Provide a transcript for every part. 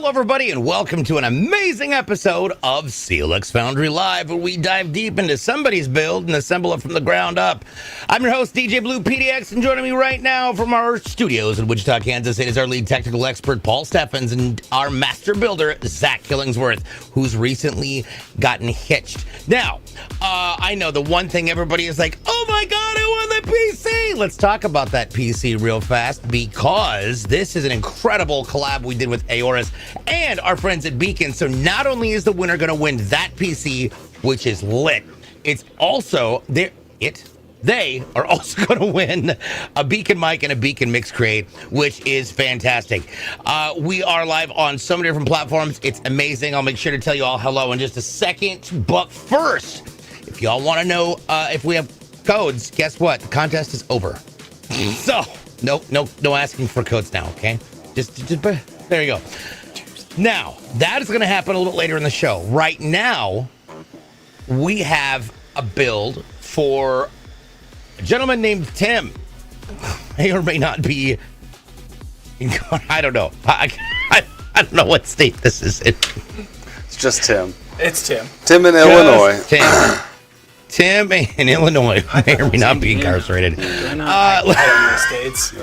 Hello, everybody, and welcome to an amazing episode of CLX Foundry Live, where we dive deep into somebody's build and assemble it from the ground up. I'm your host, DJ Blue PDX, and joining me right now from our studios in Wichita, Kansas, it is our lead technical expert, Paul Steffens, and our master builder, Zach Killingsworth, who's recently gotten hitched. Now, I know the one thing everybody is like, oh my God, I won the PC. Let's talk about that PC real fast, because this is an incredible collab we did with Aorus and our friends at Beacon. So not only is the winner going to win that PC, which is lit, it's also they are also going to win a Beacon mic and a Beacon Mix Crate, which is fantastic. We are live on so many different platforms. It's amazing. I'll make sure to tell you all hello in just a second. But first, if y'all want to know if we have codes, guess what? The contest is over. So no asking for codes now, okay? Just there you go. Now, that is going to happen a little later in the show. Right now, we have a build for a gentleman named Tim. May or may not be, I don't know. I don't know what state this is in. It's just Tim. It's Tim. Tim in Illinois. Tim in Illinois may or may not be incarcerated. I don't know states.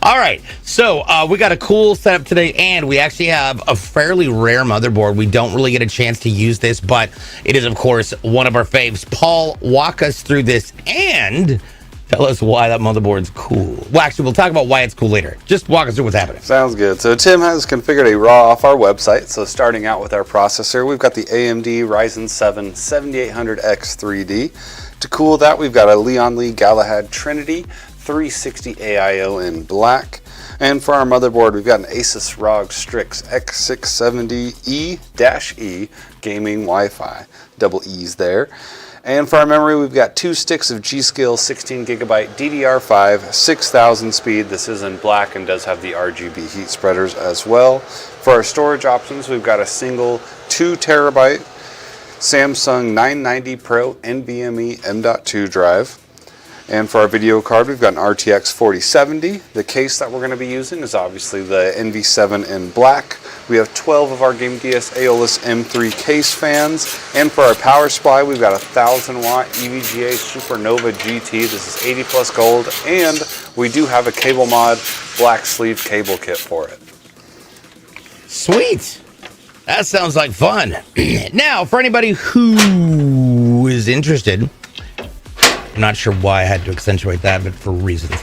All right, so we got a cool setup today, and we actually have a fairly rare motherboard. We don't really get a chance to use this, but it is, of course, one of our faves. Paul, walk us through this and tell us why that motherboard's cool. Well, actually, we'll talk about why it's cool later. Just walk us through what's happening. Sounds good. So Tim has configured a raw off our website. So starting out with our processor, we've got the AMD Ryzen 7 7800X 3D. To cool that, we've got a Leon Lee Galahad Trinity 360 AIO in black. And for our motherboard, we've got an Asus ROG Strix X670E-E gaming Wi-Fi, double E's there. And for our memory, we've got 2 sticks of G.Skill 16GB DDR5, 6000 speed. This is in black and does have the RGB heat spreaders as well. For our storage options, we've got a single 2 terabyte Samsung 990 Pro NVMe M.2 drive. And for our video card, we've got an RTX 4070. The case that we're going to be using is obviously the NV7 in black. We have 12 of our Game DS Aeolus M3 case fans. And for our power supply, we've got a 1000 watt EVGA Supernova GT. This is 80 plus gold. And we do have a cable mod black sleeve cable kit for it. Sweet. That sounds like fun. Now, for anybody who is interested, I'm not sure why I had to accentuate that, but for reasons.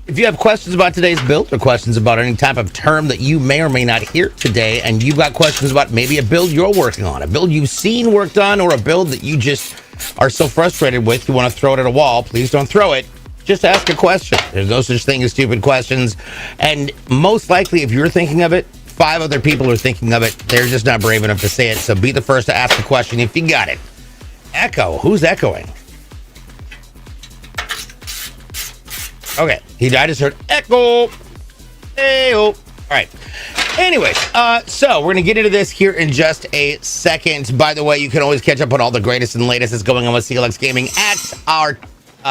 If you have questions about today's build or questions about any type of term that you may or may not hear today, and you've got questions about maybe a build you're working on, a build you've seen work done, or a build that you just are so frustrated with, you want to throw it at a wall, please don't throw it. Just ask a question. There's no such thing as stupid questions. And most likely, if you're thinking of it, 5 other people are thinking of it. They're just not brave enough to say it. So be the first to ask a question if you got it. Echo. Who's echoing? Okay, I just heard echo. Hey-oh. All right. Anyways, so we're going to get into this here in just a second. By the way, you can always catch up on all the greatest and latest that's going on with CLX Gaming at our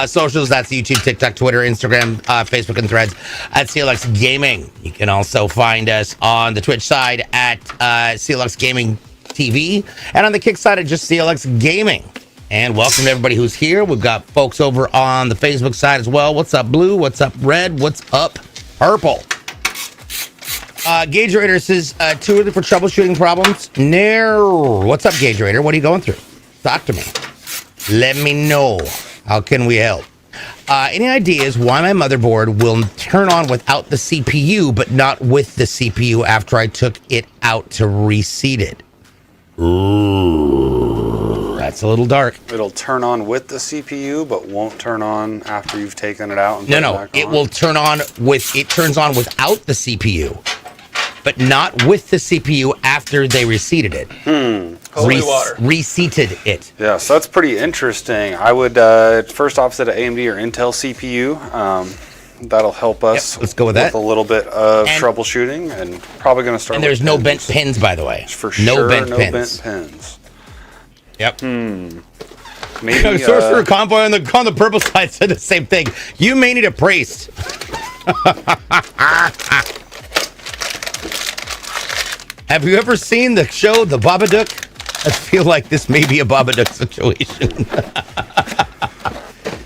socials. That's YouTube, TikTok, Twitter, Instagram, Facebook, and Threads at CLX Gaming. You can also find us on the Twitch side at CLX Gaming TV, and on the Kick side at just CLX Gaming. And welcome to everybody who's here. We've got folks over on the Facebook side as well. What's up, Blue? What's up, Red? What's up, Purple? Gauge Raider says, too early for troubleshooting problems? No. What's up, Gauge Raider? What are you going through? Talk to me. Let me know. How can we help? Any ideas why my motherboard will turn on without the CPU, but not with the CPU after I took it out to reseat it? Ooh, that's a little dark. It'll turn on with the CPU, but won't turn on after you've taken it out. And No. It will turn on with. It turns on without the CPU, but not with the CPU after they reseated it. Holy water. Reseated it. Yeah, so that's pretty interesting. I would first off set an AMD or Intel CPU. That'll help us. Yep, let's go with that. A little bit of troubleshooting, and probably going to start. And there's no bent pins, by the way. For sure, no bent pins. Yep. Maybe Sorcerer Convoy on the purple side said the same thing. You may need a priest. Have you ever seen the show The Babadook? I feel like this may be a Babadook situation.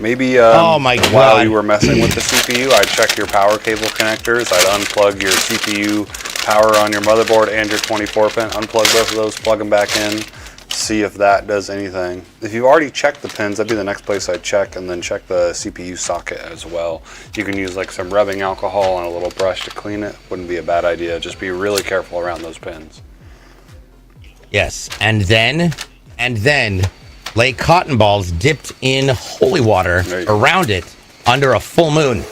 Maybe oh my God. While you were messing with the CPU, I'd check your power cable connectors. I'd unplug your CPU power on your motherboard and your 24-pin. Unplug both of those, plug them back in, see if that does anything. If you've already checked the pins, that'd be the next place I'd check, and then check the CPU socket as well. You can use like some rubbing alcohol and a little brush to clean it. Wouldn't be a bad idea. Just be really careful around those pins. Yes, and then lay cotton balls dipped in holy water around it under a full moon.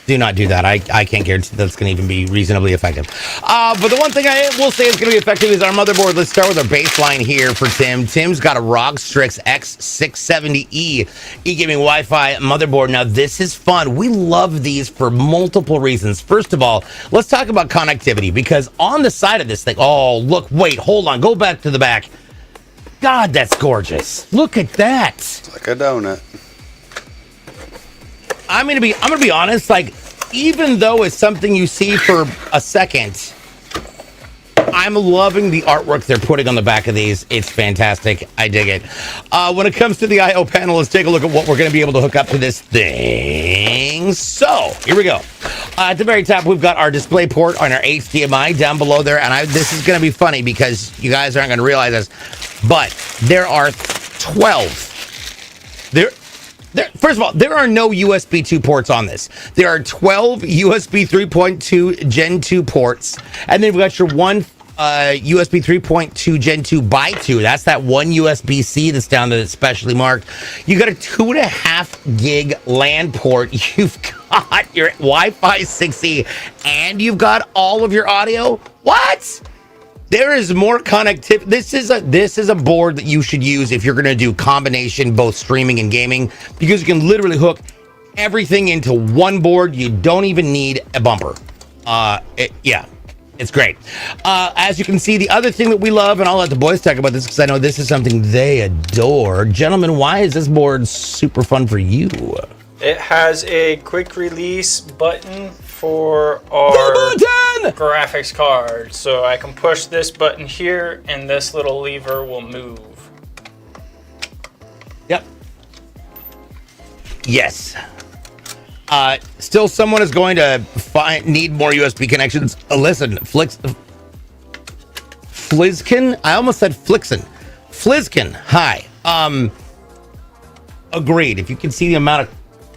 Do not do that. I can't guarantee that's going to even be reasonably effective. But the one thing I will say is going to be effective is our motherboard. Let's start with our baseline here for Tim. Tim's got a ROG Strix X670E e-gaming Wi-Fi motherboard. Now, this is fun. We love these for multiple reasons. First of all, let's talk about connectivity, because on the side of this thing, oh, look, wait, hold on. Go back to the back. God, that's gorgeous. Look at that. It's like a donut. I'm gonna be honest, like, even though it's something you see for a second, I'm loving the artwork they're putting on the back of these. It's fantastic. I dig it. When it comes to the I/O panel, let's take a look at what we're gonna be able to hook up to this thing. So here we go. At the very top, we've got our display port on our HDMI down below there, and this is gonna be funny because you guys aren't gonna realize this, but there are 12. First of all, there are no USB 2 ports on this. There are 12 USB 3.2 Gen 2 ports, and then we've got your one USB 3.2 Gen 2 by 2. That's that one USB-C that's down there that's specially marked. You got a 2.5 gig LAN port. You've got your Wi-Fi 6E, and you've got all of your audio. What? There is more connectivity. This is a board that you should use if you're going to do combination, both streaming and gaming, because you can literally hook everything into one board. You don't even need a bumper. Yeah, it's great. As you can see, the other thing that we love, and I'll let the boys talk about this because I know this is something they adore. Gentlemen, why is this board super fun for you? It has a quick release button for our graphics card. So I can push this button here and this little lever will move. Yep. Yes. Still someone is going to need more USB connections. Listen, Flizkin? I almost said Flixen. Flizkin, hi. Agreed. If you can see the amount of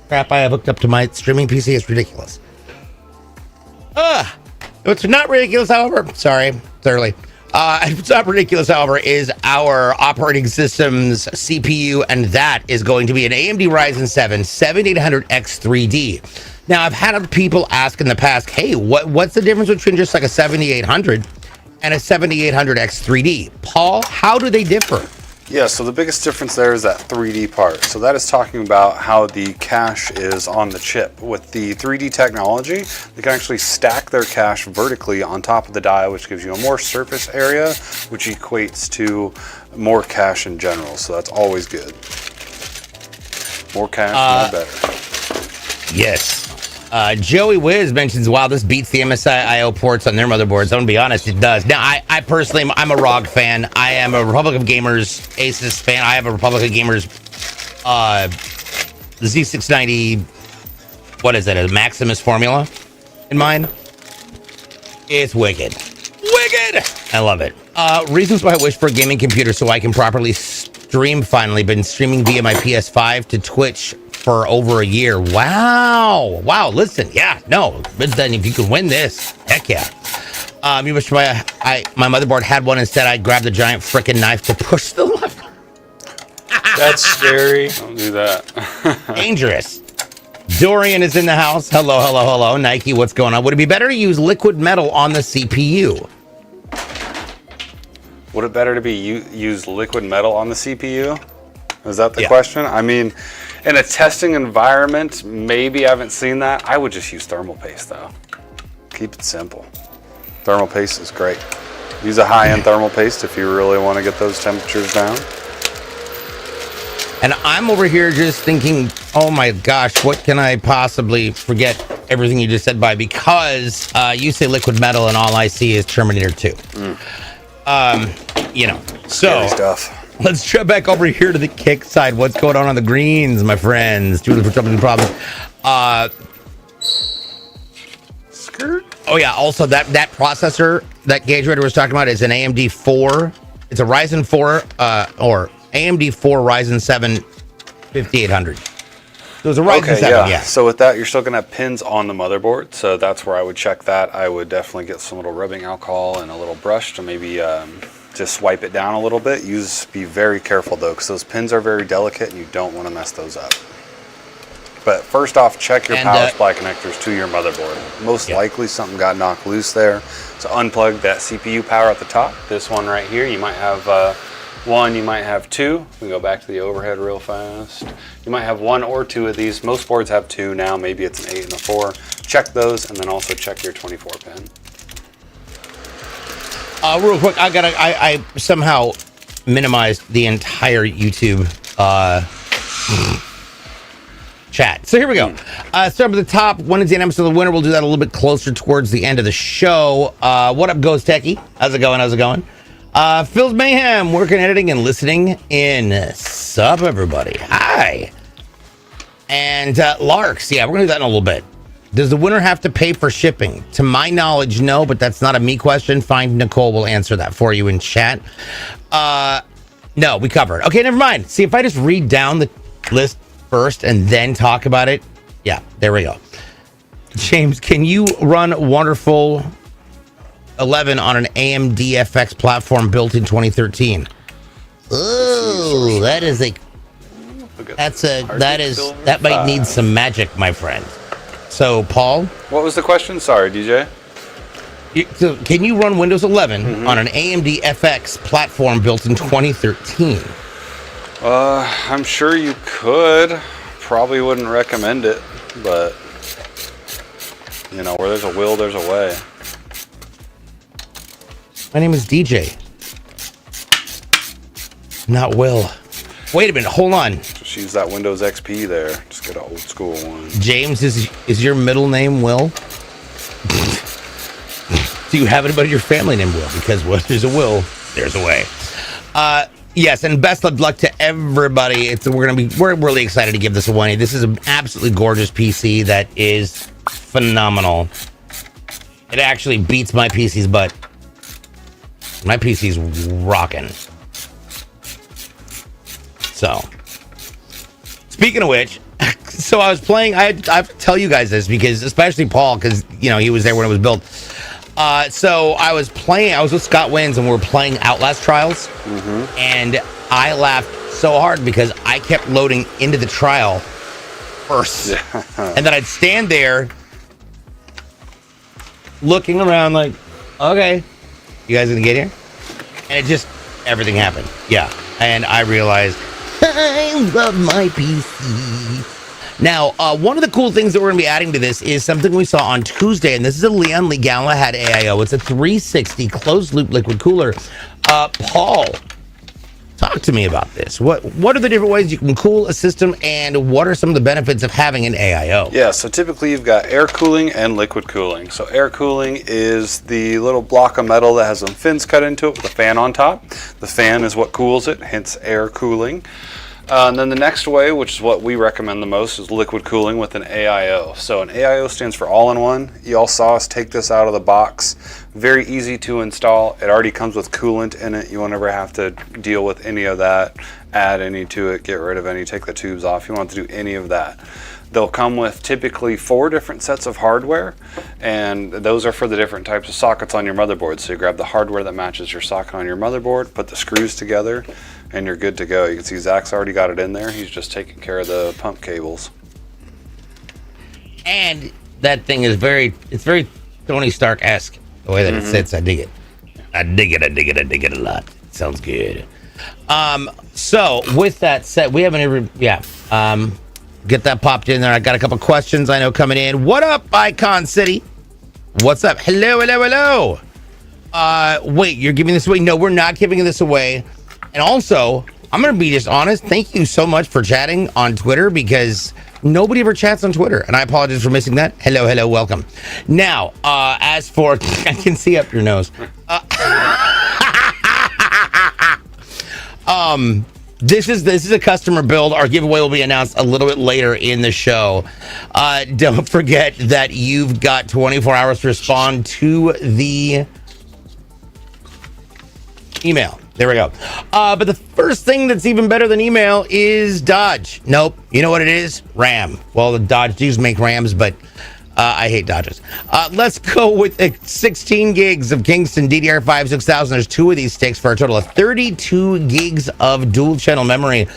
crap I have hooked up to my streaming PC, it's ridiculous. What's not ridiculous, however, sorry, it's early. It's not ridiculous, however, is our operating system's CPU, and that is going to be an AMD Ryzen 7 7800X3D. Now, I've had people ask in the past, hey, what's the difference between just like a 7800 and a 7800X3D? Paul, how do they differ? Yeah, so the biggest difference there is that 3D part. So that is talking about how the cache is on the chip. With the 3D technology, they can actually stack their cache vertically on top of the die, which gives you a more surface area, which equates to more cache in general. So that's always good. More cache, more better. Yes. Joey Wiz mentions, wow, this beats the MSI I/O ports on their motherboards. I'm going to be honest, it does. Now, I personally, I'm a ROG fan. I am a Republic of Gamers Asus fan. I have a Republic of Gamers the Z690, what is it, a Maximus formula in mine? It's wicked. Wicked! I love it. Reasons why I wish for a gaming computer so I can properly stream finally. Been streaming via my PS5 to Twitch for over a year. Wow. Listen, yeah, no, but then if you can win this, heck yeah. You wish my motherboard had one instead. I grabbed the giant frickin' knife to push the lever. That's scary. Don't do that. Dangerous. Dorian is in the house. Hello. Nike, what's going on? Would it be better to use liquid metal on the CPU? Would it better to be use liquid metal on the CPU? Is that the question? I mean, in a testing environment, maybe I haven't seen that. I would just use thermal paste though. Keep it simple. Thermal paste is great. Use a high-end thermal paste if you really want to get those temperatures down. And I'm over here just thinking, oh my gosh, what can I possibly forget everything you just said by, because you say liquid metal and all I see is Terminator 2. You know, so Scary stuff. let's jump back over here to the kick side. What's going on the greens, my friends? Julie for trouble problems. Skirt. Oh yeah, also that processor that Gage Raider was talking about is an AMD 4. It's a Ryzen 4 or AMD 4 Ryzen 7 5800. So it's a Ryzen 7, yeah. So with that, you're still going to have pins on the motherboard. So that's where I would check that. I would definitely get some little rubbing alcohol and a little brush to maybe just wipe it down a little bit. Be very careful though, because those pins are very delicate and you don't want to mess those up. But first off, check your power supply connectors to your motherboard. Most likely something got knocked loose there. So unplug that CPU power at the top. This one right here, you might have one, you might have two. We go back to the overhead real fast. You might have one or two of these. Most boards have two now. Maybe it's an 8 and a 4. Check those, and then also check your 24 pin. Real quick, I somehow minimized the entire YouTube chat. So here we go. Start with the top. When is the announcement of the winner? We'll do that a little bit closer towards the end of the show. What up, Ghost Techie? How's it going? How's it going? Phil's Mayhem, working, editing, and listening in. Sup, everybody? Hi. And Larks, yeah, we're gonna do that in a little bit. Does the winner have to pay for shipping? To my knowledge, no, but that's not a me question. Find Nicole will answer that for you in chat. No, we covered. Okay, never mind. See, if I just read down the list first and then talk about it. Yeah, there we go. James, can you run Wonderful 11 on an AMD FX platform built in 2013? Oh, that might need some magic, my friend. So, Paul, what was the question? Sorry, DJ. So can you run Windows 11 on an AMD FX platform built in 2013? I'm sure you could. Probably wouldn't recommend it, but you know, where there's a will, there's a way. My name is DJ, not Will. Wait a minute, hold on. Just use that Windows XP there. Just get an old school one. James, is your middle name Will? Do you have anybody in your family named Will? Because where there's a will, there's a way. Yes, and best of luck to everybody. We're really excited to give this away. This is an absolutely gorgeous PC that is phenomenal. It actually beats my PC's butt. My PC's rocking. So, speaking of which, so I was playing. I have to tell you guys this because, especially Paul, because you know he was there when it was built. So I was with Scott Wins and we were playing Outlast Trials, and I laughed so hard because I kept loading into the trial first, and then I'd stand there looking around like, okay, you guys gonna get here? And everything happened. Yeah, and I realized I love my PC. Now, one of the cool things that we're going to be adding to this is something we saw on Tuesday, and this is a Leon Legala had AIO. It's a 360 closed-loop liquid cooler. Paul, talk to me about this. What are the different ways you can cool a system, and what are some of the benefits of having an AIO? Yeah, so typically you've got air cooling and liquid cooling. So air cooling is the little block of metal that has some fins cut into it with a fan on top. The fan is what cools it, hence air cooling. And then the next way, which is what we recommend the most, is liquid cooling with an AIO. So an AIO stands for all-in-one. You all saw us take this out of the box. Very easy to install. It already comes with coolant in it. You won't ever have to deal with any of that, add any to it, get rid of any, take the tubes off. You won't have to do any of that. They'll come with typically 4 different sets of hardware, and those are for the different types of sockets on your motherboard. So you grab the hardware that matches your socket on your motherboard, put the screws together, and you're good to go. You can see Zach's already got it in there. He's just taking care of the pump cables. And that thing is very Tony Stark-esque, the way that it sits. I dig it. I dig it a lot. It sounds good. So with that said, we haven't get that popped in there. I got a couple questions I know coming in. What up, Icon City? What's up? Hello. Wait, you're giving this away? No, we're not giving this away. And also, I'm going to be just honest. Thank you so much for chatting on Twitter, because Nobody ever chats on Twitter, and I apologize for missing that. Hello, welcome. Now, as for, I can see up your nose. This is a customer build. Our giveaway will be announced a little bit later in the show. Don't forget that you've got 24 hours to respond to the email. There we go. But the first thing that's even better than email is Dodge. Nope. You know what it is? RAM. Well, the Dodge does make Rams, but I hate Dodges. Let's go with 16 gigs of Kingston DDR5 6000. There's 2 of these sticks for a total of 32 gigs of dual channel memory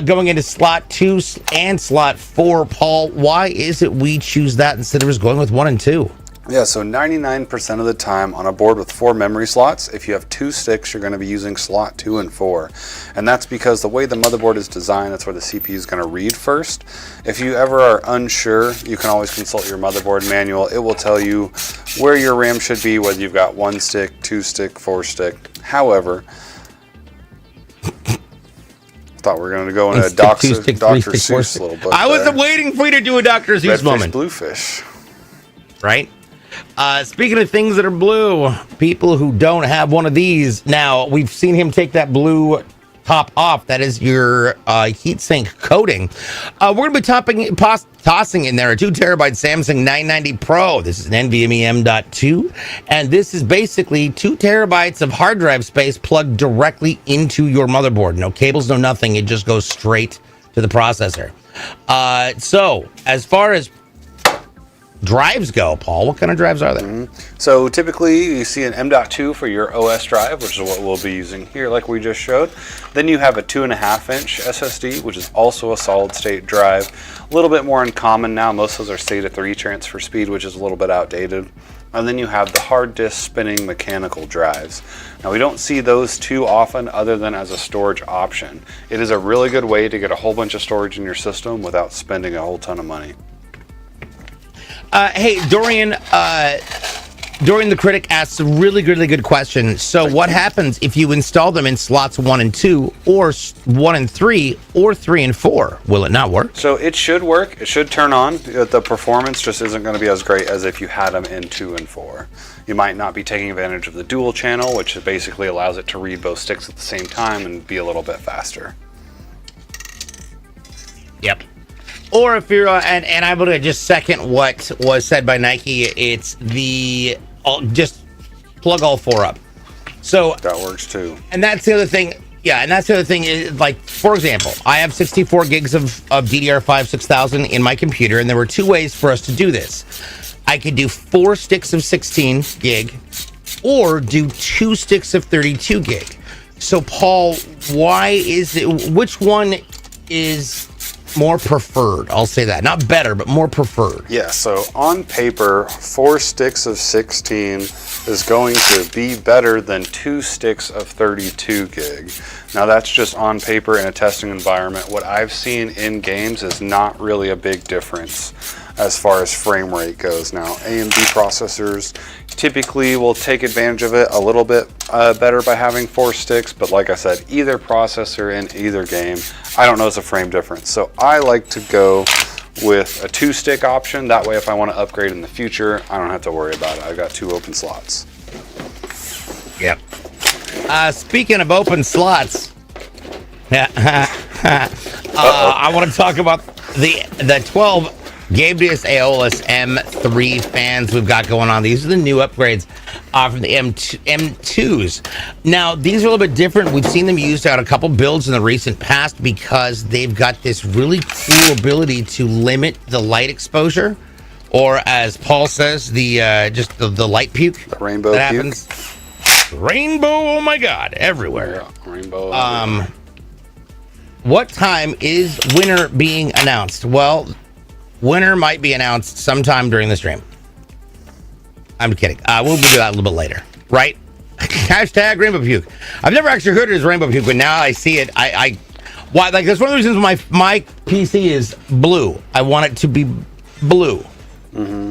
going into slot 2 and slot 4. Paul, why is it we choose that instead of just going with 1 and 2? Yeah, so 99% of the time on a board with 4 memory slots, if you have 2 sticks, you're going to be using slot 2 and 4. And that's because the way the motherboard is designed, that's where the CPU is going to read first. If you ever are unsure, you can always consult your motherboard manual. It will tell you where your RAM should be, whether you've got 1 stick, 2 stick, 4 stick. However, thought we were going to go into a Dr. Seuss little book. I was waiting for you to do a Dr. Seuss moment. Bluefish. Right? Speaking of things that are blue, people who don't have one of these, now we've seen him take that blue top off. That is your heatsink coating. We're going to be tossing in there a 2 terabyte Samsung 990 Pro. This is an NVMe M.2, and this is basically 2 terabytes of hard drive space plugged directly into your motherboard. No cables, no nothing. It just goes straight to the processor. So as far as drives go, Paul, what kind of drives are there? So typically you see an M.2 for your OS drive, which is what we'll be using here like we just showed. Then you have a 2.5-inch SSD, which is also a solid state drive. A little bit more uncommon now. Most of those are SATA 3 transfer speed, which is a little bit outdated. And then you have the hard disk spinning mechanical drives. Now we don't see those too often other than as a storage option. It is a really good way to get a whole bunch of storage in your system without spending a whole ton of money. Hey, Dorian the Critic asks a really good question. So what happens if you install them in slots 1 and 2, or 1 and 3, or 3 and 4? Will it not work? So it should work. It should turn on. The performance just isn't going to be as great as if you had them in 2 and 4. You might not be taking advantage of the dual channel, which basically allows it to read both sticks at the same time and be a little bit faster. Yep. Or if you're, and I'm going to just second what was said by Nike, it's the, just plug all 4 up. So that works too. And that's the other thing. Yeah, and that's the other thing is, like, for example, I have 64 gigs of DDR5 6000 in my computer, and there were 2 ways for us to do this. I could do 4 sticks of 16 gig, or do 2 sticks of 32 gig. So, Paul, why is it, which one is more preferred? I'll say that. Not better, but more preferred. Yeah, so on paper, 4 sticks of 16 is going to be better than 2 sticks of 32 gig. Now that's just on paper in a testing environment. What I've seen in games is not really a big difference as far as frame rate goes. Now AMD processors typically will take advantage of it a little bit better by having 4 sticks, but like I said, either processor in either game, I don't notice a frame difference. So I like to go with a 2-stick option. That way if I want to upgrade in the future, I don't have to worry about it. I've got 2 open slots. Yep. Speaking of open slots, I want to talk about the 12 Gabrius Aeolus M3 fans we've got going on. These are the new upgrades from the M2s. Now, these are a little bit different. We've seen them used out a couple builds in the recent past because they've got this really cool ability to limit the light exposure, or as Paul says, the just the light puke. The rainbow that puke. happens. Rainbow, oh my God, everywhere. Yeah, rainbow. What time is winner being announced? Well, winner might be announced sometime during the stream. I'm kidding. We'll do that a little bit later, right? Hashtag rainbow puke. I've never actually heard it as rainbow puke, but now I see it. Why? Like, that's one of the reasons my PC is blue. I want it to be blue. Mm-hmm.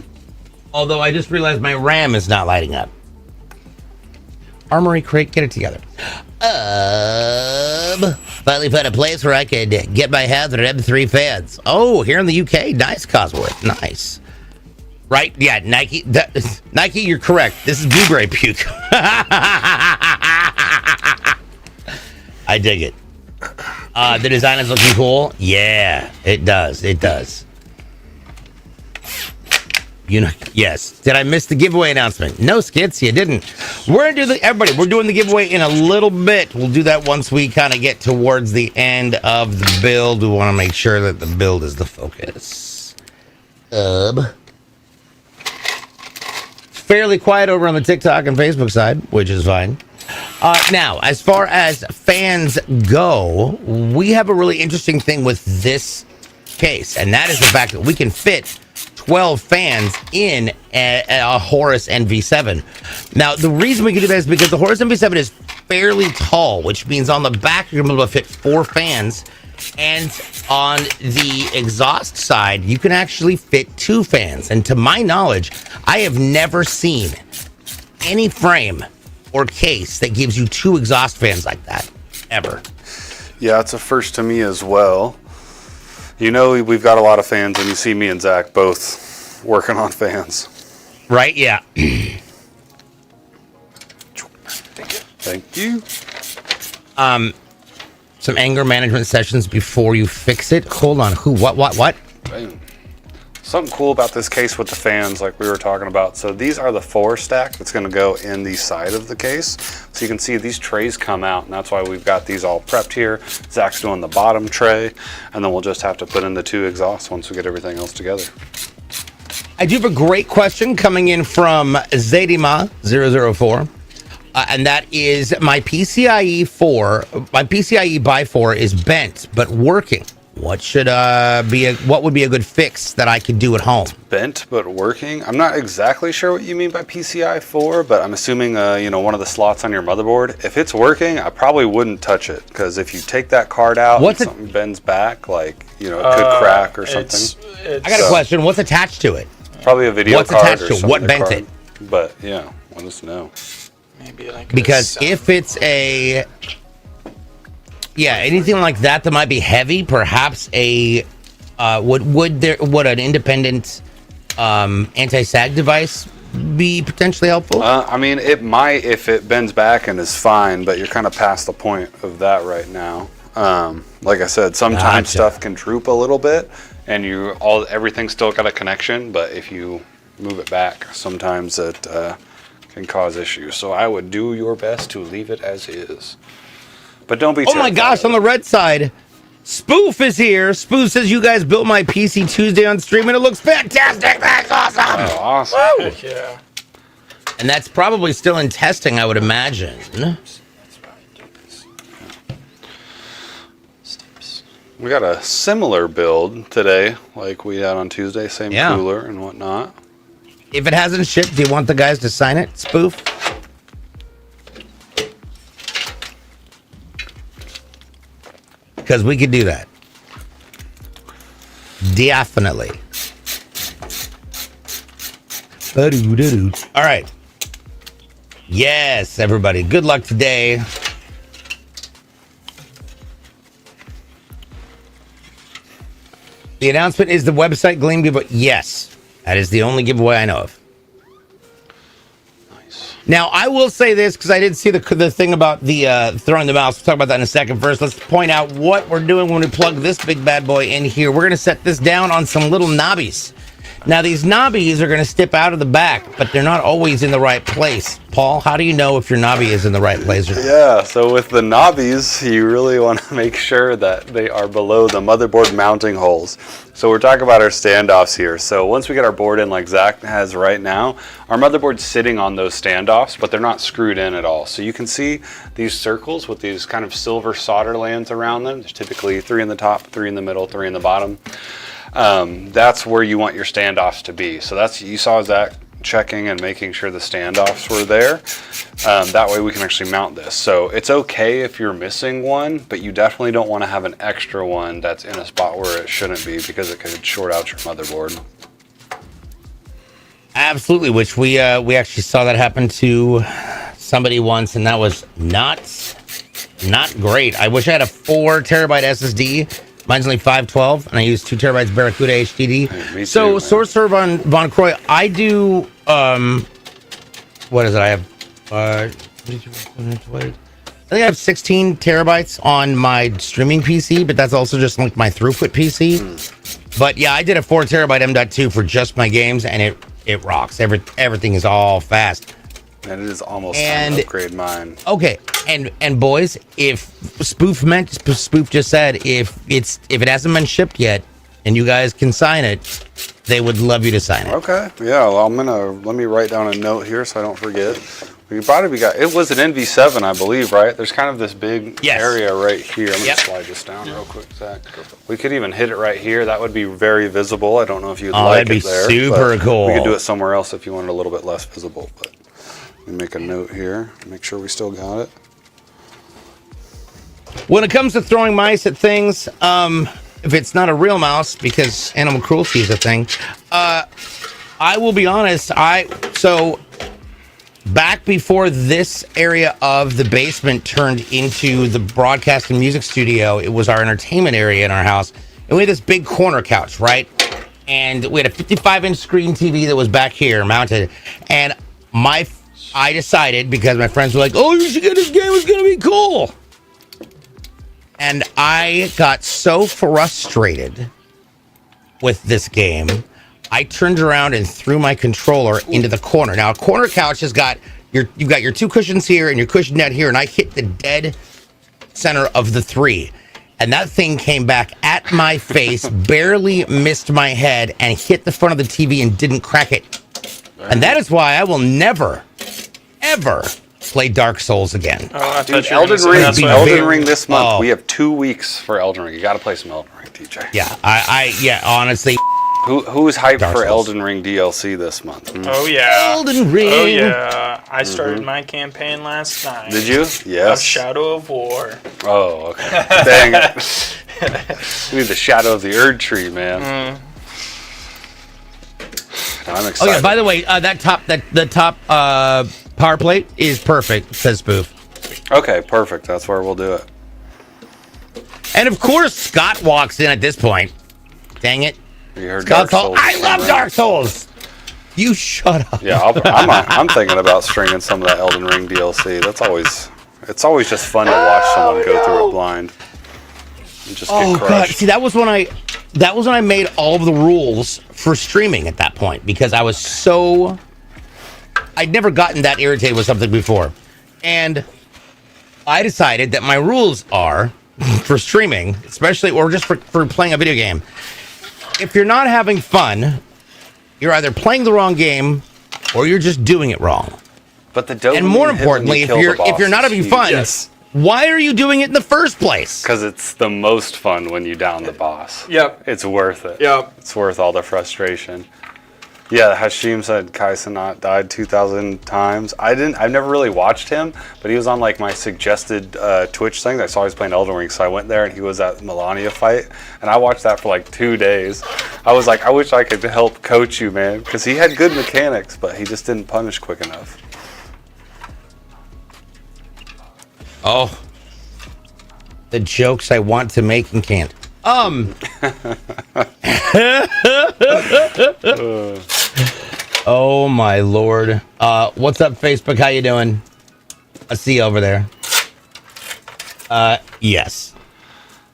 Although I just realized my RAM is not lighting up. Armory crate, get it together. Finally found a place where I could get my hands on M3 fans. Oh, here in the UK, nice, Cosworth, nice. Right? Yeah, Nike. Nike, you're correct. This is blueberry puke. I dig it. The design is looking cool. Yeah, it does. It does. You know, yes. Did I miss the giveaway announcement? No, Skits, you didn't. We're gonna do everybody. We're doing the giveaway in a little bit. We'll do that once we kind of get towards the end of the build. We want to make sure that the build is the focus. Fairly quiet over on the TikTok and Facebook side, which is fine. Now, as far as fans go, we have a really interesting thing with this case, and that is the fact that we can fit 12 fans in a Horus NV7. Now, the reason we can do that is because the Horus NV7 is fairly tall, which means on the back you're going to be able to fit 4 fans, and on the exhaust side you can actually fit 2 fans. And to my knowledge, I have never seen any frame or case that gives you 2 exhaust fans like that, ever. Yeah, it's a first to me as well. You know, we've got a lot of fans, and you see me and Zach both working on fans. Right? Yeah. Thank you. Some anger management sessions before you fix it. Hold on. Who? What? Bam. Something cool about this case with the fans, like we were talking about. So these are the 4 stack that's going to go in the side of the case. So you can see these trays come out, and that's why we've got these all prepped here. Zach's doing the bottom tray, and then we'll just have to put in the 2 exhausts once we get everything else together. I do have a great question coming in from Zadima004. And that is my PCIe 4. My PCIe by 4 is bent but working. What should what would be a good fix that I could do at home? Bent but working. I'm not exactly sure what you mean by PCI 4, but I'm assuming you know, one of the slots on your motherboard. If it's working, I probably wouldn't touch it, because if you take that card out and something bends back, like, you know, it could crack or something. I got a question. What's attached to it? Probably a video What's card attached or to it? something. What bent it? But yeah, let us know. Maybe like because if it's a anything like that might be heavy, perhaps a would an independent anti-sag device be potentially helpful? I mean, it might if it bends back and is fine, but you're kind of past the point of that right now. Like I said, sometimes stuff can droop a little bit, and everything's still got a connection, but if you move it back, sometimes it can cause issues. So I would do your best to leave it as is. But don't be terrified. Oh my gosh, on the red side, Spoof is here. Spoof says, you guys built my PC Tuesday on stream and it looks fantastic. That's awesome. Oh, awesome. Woo! Yeah. And that's probably still in testing, I would imagine. We got a similar build today, like we had on Tuesday, same cooler and whatnot. If it hasn't shipped, do you want the guys to sign it, Spoof? Because we could do that. Definitely. All right. Yes, everybody. Good luck today. The announcement is the website Gleam giveaway. Yes. That is the only giveaway I know of. Nice. Now, I will say this, because I did see the thing about the throwing the mouse. We'll talk about that in a second. First, let's point out what we're doing when we plug this big bad boy in here. We're going to set this down on some little knobbies. Now, these knobbies are going to step out of the back, but they're not always in the right place. Paul, how do you know if your knobby is in the right place or not? Yeah, so with the knobbies, you really want to make sure that they are below the motherboard mounting holes. So we're talking about our standoffs here. So once we get our board in like Zach has right now, our motherboard's sitting on those standoffs, but they're not screwed in at all. So you can see these circles with these kind of silver solder lands around them. There's typically 3 in the top, 3 in the middle, 3 in the bottom. That's where you want your standoffs to be. So you saw Zach checking and making sure the standoffs were there. That way we can actually mount this. So it's okay if you're missing one, but you definitely don't want to have an extra one that's in a spot where it shouldn't be, because it could short out your motherboard. Absolutely, which we actually saw that happen to somebody once, and that was not great. I wish I had a 4 terabyte SSD. Mine's only 512, and I use 2 terabytes Barracuda HDD. Hey, so, too, Sorcerer Von Croy, I do, what is it? I have, I think I have 16 terabytes on my streaming PC, but that's also just like my throughput PC. But yeah, I did a 4 terabyte M.2 for just my games, and it rocks. Everything is all fast. And it is almost time to upgrade mine. Okay, and boys, if Spoof just said if it hasn't been shipped yet, and you guys can sign it, they would love you to sign it. Okay, yeah. Well, let me write down a note here so I don't forget. We probably got it was an NV7, I believe, right? There's kind of this big area right here. Let me slide this down real quick, Zach. We could even hit it right here. That would be very visible. I don't know if you'd like it there. That'd be super cool. We could do it somewhere else if you wanted a little bit less visible, but. Let me make a note here. Make sure we still got it. When it comes to throwing mice at things, if it's not a real mouse, because animal cruelty is a thing, I will be honest. So back before this area of the basement turned into the broadcast and music studio, it was our entertainment area in our house, and we had this big corner couch, right? And we had a 55-inch screen TV that was back here mounted, and I decided, because my friends were like, oh, you should get this game, it's going to be cool. And I got so frustrated with this game, I turned around and threw my controller into the corner. Now, a corner couch has got, you've got your 2 cushions here and your cushion net here, and I hit the dead center of the 3. And that thing came back at my face, barely missed my head, and hit the front of the TV and didn't crack it. And that is why I will never, ever play Dark Souls again. Dude, Elden Ring this month. We have 2 weeks for Elden Ring. You got to play some Elden Ring, TJ. Yeah, honestly. Who's hyped Dark for Souls. Elden Ring DLC this month? Oh yeah, Elden Ring. Oh yeah, I started my campaign last night. Did you? Yes. Of Shadow of War. Oh, okay. Dang it. We need the Shadow of the Erd Tree, man. I'm excited. Oh yeah. By the way, the top power plate is perfect, says Spoof. Okay, perfect. That's where we'll do it. And of course, Scott walks in at this point. Dang it. You heard Scott's Dark Souls. I love Dark Souls. You shut up. Yeah, I'm thinking about stringing some of that Elden Ring DLC. It's always just fun to watch someone go through it blind and just get crushed. God. See, that was when I made all of the rules for streaming at that point, because I was so, I'd never gotten that irritated with something before. And I decided that my rules are for streaming, especially, or just for playing a video game. If you're not having fun, you're either playing the wrong game or you're just doing it wrong. But the dopamine and more hit when importantly, you kill the boss if you're not is having huge. fun, Yes. why are you doing it in the first place? Because it's the most fun when you down the boss. Yep. It's worth it. Yep. It's worth all the frustration. Yeah, Hashim said Kai Cenat died 2,000 times. I've never really watched him, but he was on like my suggested Twitch thing. I saw he was playing Elden Ring, so I went there and he was at Melania fight, and I watched that for like 2 days. I was like, I wish I could help coach you, man, because he had good mechanics, but he just didn't punish quick enough. Oh, the jokes I want to make and can't. Oh my lord. What's up, Facebook? How you doing? I see you over there. Yes.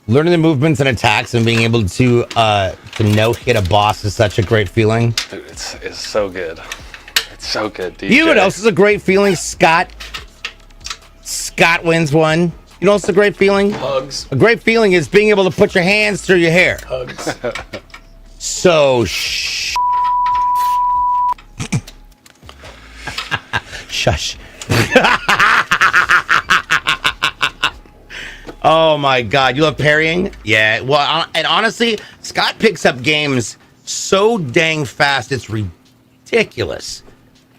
Learning the movements and attacks and being able to no-hit a boss is such a great feeling. Dude, it's so good. It's so good, DJ. You know what else is a great feeling? Scott wins one. You know what's a great feeling? Hugs. A great feeling is being able to put your hands through your hair. Hugs. So shush. Oh my God, you love parrying? Yeah. Well, and honestly, Scott picks up games so dang fast, it's ridiculous.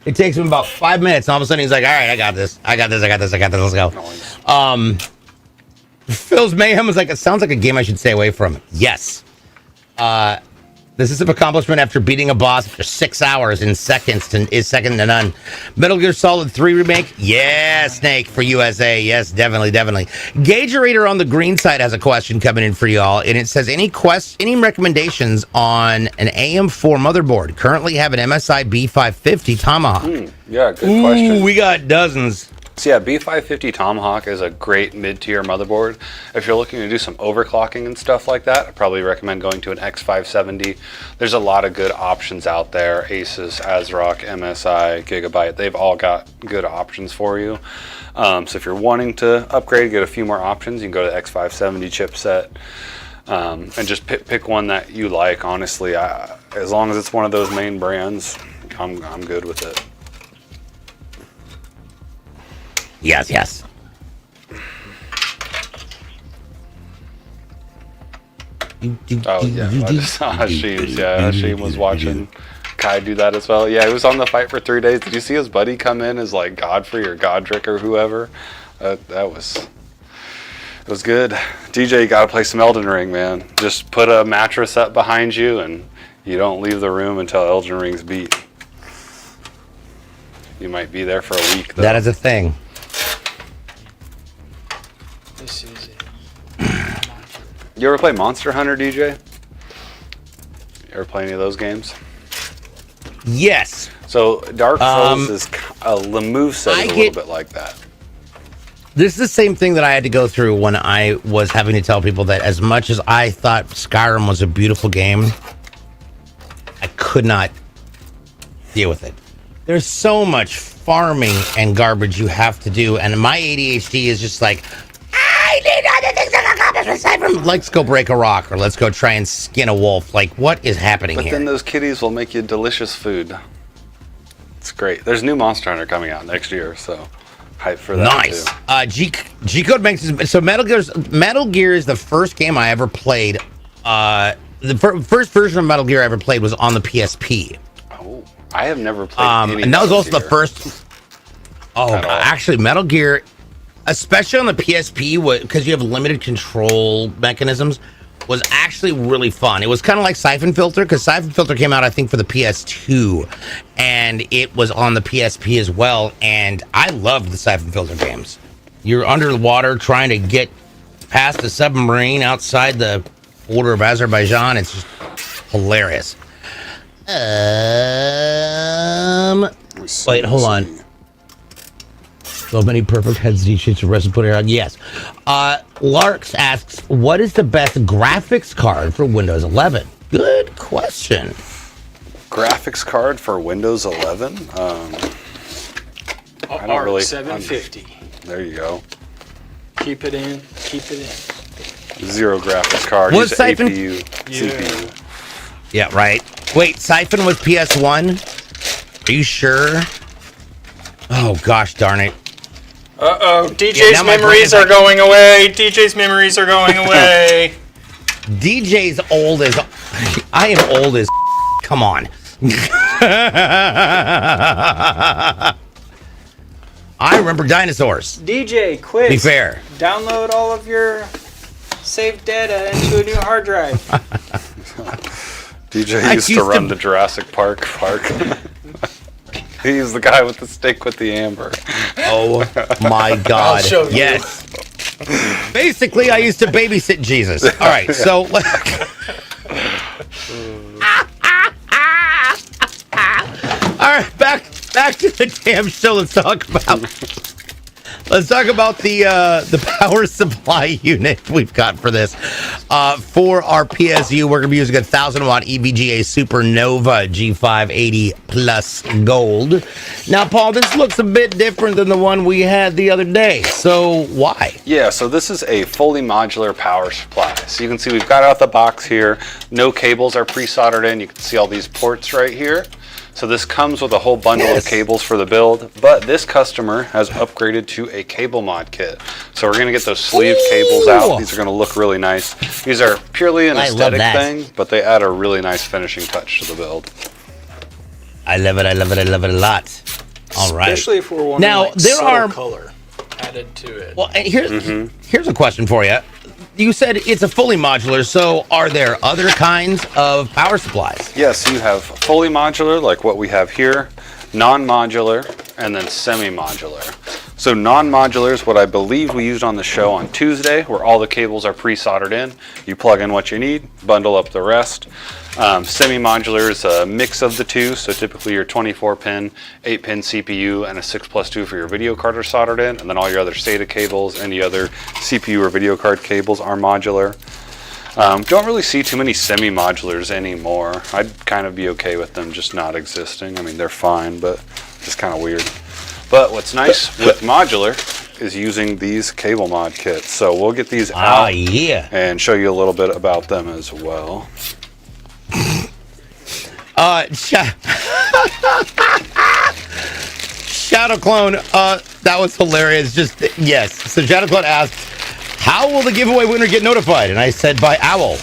It takes him about 5 minutes, and all of a sudden he's like, "All right, I got this. Let's go." Phil's Mayhem is like, it sounds like a game I should stay away from. Yes. The This is an accomplishment after beating a boss for 6 hours in seconds is second to none. Metal Gear Solid 3 remake? Yeah, Snake for USA. Yes, definitely. Gaugerator on the green side has a question coming in for y'all, and it says, any recommendations on an AM4 motherboard? Currently have an MSI B550 Tomahawk. Yeah, good question. We got dozens. So yeah, B550 Tomahawk is a great mid-tier motherboard. If you're looking to do some overclocking and stuff like that, I'd probably recommend going to an X570. There's a lot of good options out there. Asus, ASRock, MSI, Gigabyte, they've all got good options for you. So if you're wanting to upgrade, get a few more options, you can go to the X570 chipset and just pick one that you like. Honestly, as long as it's one of those main brands, I'm good with it. Yes. Oh yeah, I just saw Hashim's. Yeah, Hashim was watching Kai do that as well. Yeah, he was on the fight for 3 days. Did you see his buddy come in as like Godfrey or Godric or whoever? It was good. DJ, you gotta play some Elden Ring, man. Just put a mattress up behind you and you don't leave the room until Elden Ring's beat. You might be there for a week though. That is a thing. This is it. You ever play Monster Hunter, DJ? You ever play any of those games? Yes. So Dark Souls is the moveset is a little bit like that. This is the same thing that I had to go through when I was having to tell people that as much as I thought Skyrim was a beautiful game, I could not deal with it. There's so much farming and garbage you have to do, and my ADHD is just like, I need other things to accomplish aside from let's go break a rock or let's go try and skin a wolf. Like, what is happening here? But then those kitties will make you delicious food. It's great. There's new Monster Hunter coming out next year, so hype for that. Nice. Too. G Code makes so Metal Gear is the first game I ever played. The first version of Metal Gear I ever played was on the PSP. Oh, I have never played any. And that was also Gear the first. Oh, actually, Metal Gear, especially on the PSP, because you have limited control mechanisms, was actually really fun. It was kind of like Siphon Filter, because Siphon Filter came out, I think, for the PS2, and it was on the PSP as well, and I loved the Siphon Filter games. You're under the water trying to get past the submarine outside the border of Azerbaijan. It's just hilarious. Wait, hold on. So many perfect heads each to rest put it on. Yes. Larks asks, what is the best graphics card for Windows 11? Good question. Graphics card for Windows 11? I don't really. 750. There you go. Keep it in. Zero graphics card. Was Use Siphon? APU, CPU. Yeah, right. Wait, Siphon was PS1? Are you sure? Oh, gosh darn it. Uh-oh, DJ's memories are going away. DJ's memories are going away. DJ's old as... I am old as... Come on. I remember dinosaurs. DJ, quick. Be fair. Download all of your saved data into a new hard drive. DJ used to run the Jurassic Park. He's the guy with the stick with the amber. Oh my God! I'll show you. Yes. Basically, I used to babysit Jesus. All right, so. All right, back to the damn show. Let's talk about the power supply unit we've got for this. For our PSU, we're going to be using a 1,000-watt EVGA Supernova G580 Plus Gold. Now, Paul, this looks a bit different than the one we had the other day. So why? Yeah, so this is a fully modular power supply. So you can see we've got out the box here. No cables are pre-soldered in. You can see all these ports right here. So this comes with a whole bundle of cables for the build, but this customer has upgraded to a cable mod kit. So we're going to get those sleeve cables out. These are going to look really nice. These are purely an aesthetic thing, but they add a really nice finishing touch to the build. I love it a lot. All right. Especially if we're wanting now, like there are color added to it. Well, and here's a question for you. you said it's a fully modular, so are there other kinds of power supplies? Yes, you have fully modular, like what we have here, non-modular, and then semi-modular. So non-modular is what I believe we used on the show on Tuesday, where all the cables are pre-soldered in. You plug in what you need, bundle up the rest. Semi-modular is a mix of the two, so typically your 24-pin, 8-pin CPU, and a 6+2 for your video card are soldered in, and then all your other SATA cables, any other CPU or video card cables are modular. Don't really see too many semi-modulars anymore. I'd kind of be okay with them just not existing. I mean, they're fine, but just kind of weird. But what's nice with modular is using these cable mod kits. So we'll get these out and show you a little bit about them as well. Shadow Clone, that was hilarious. Just, yes. So Shadow Clone asked, how will the giveaway winner get notified? And I said, by owl.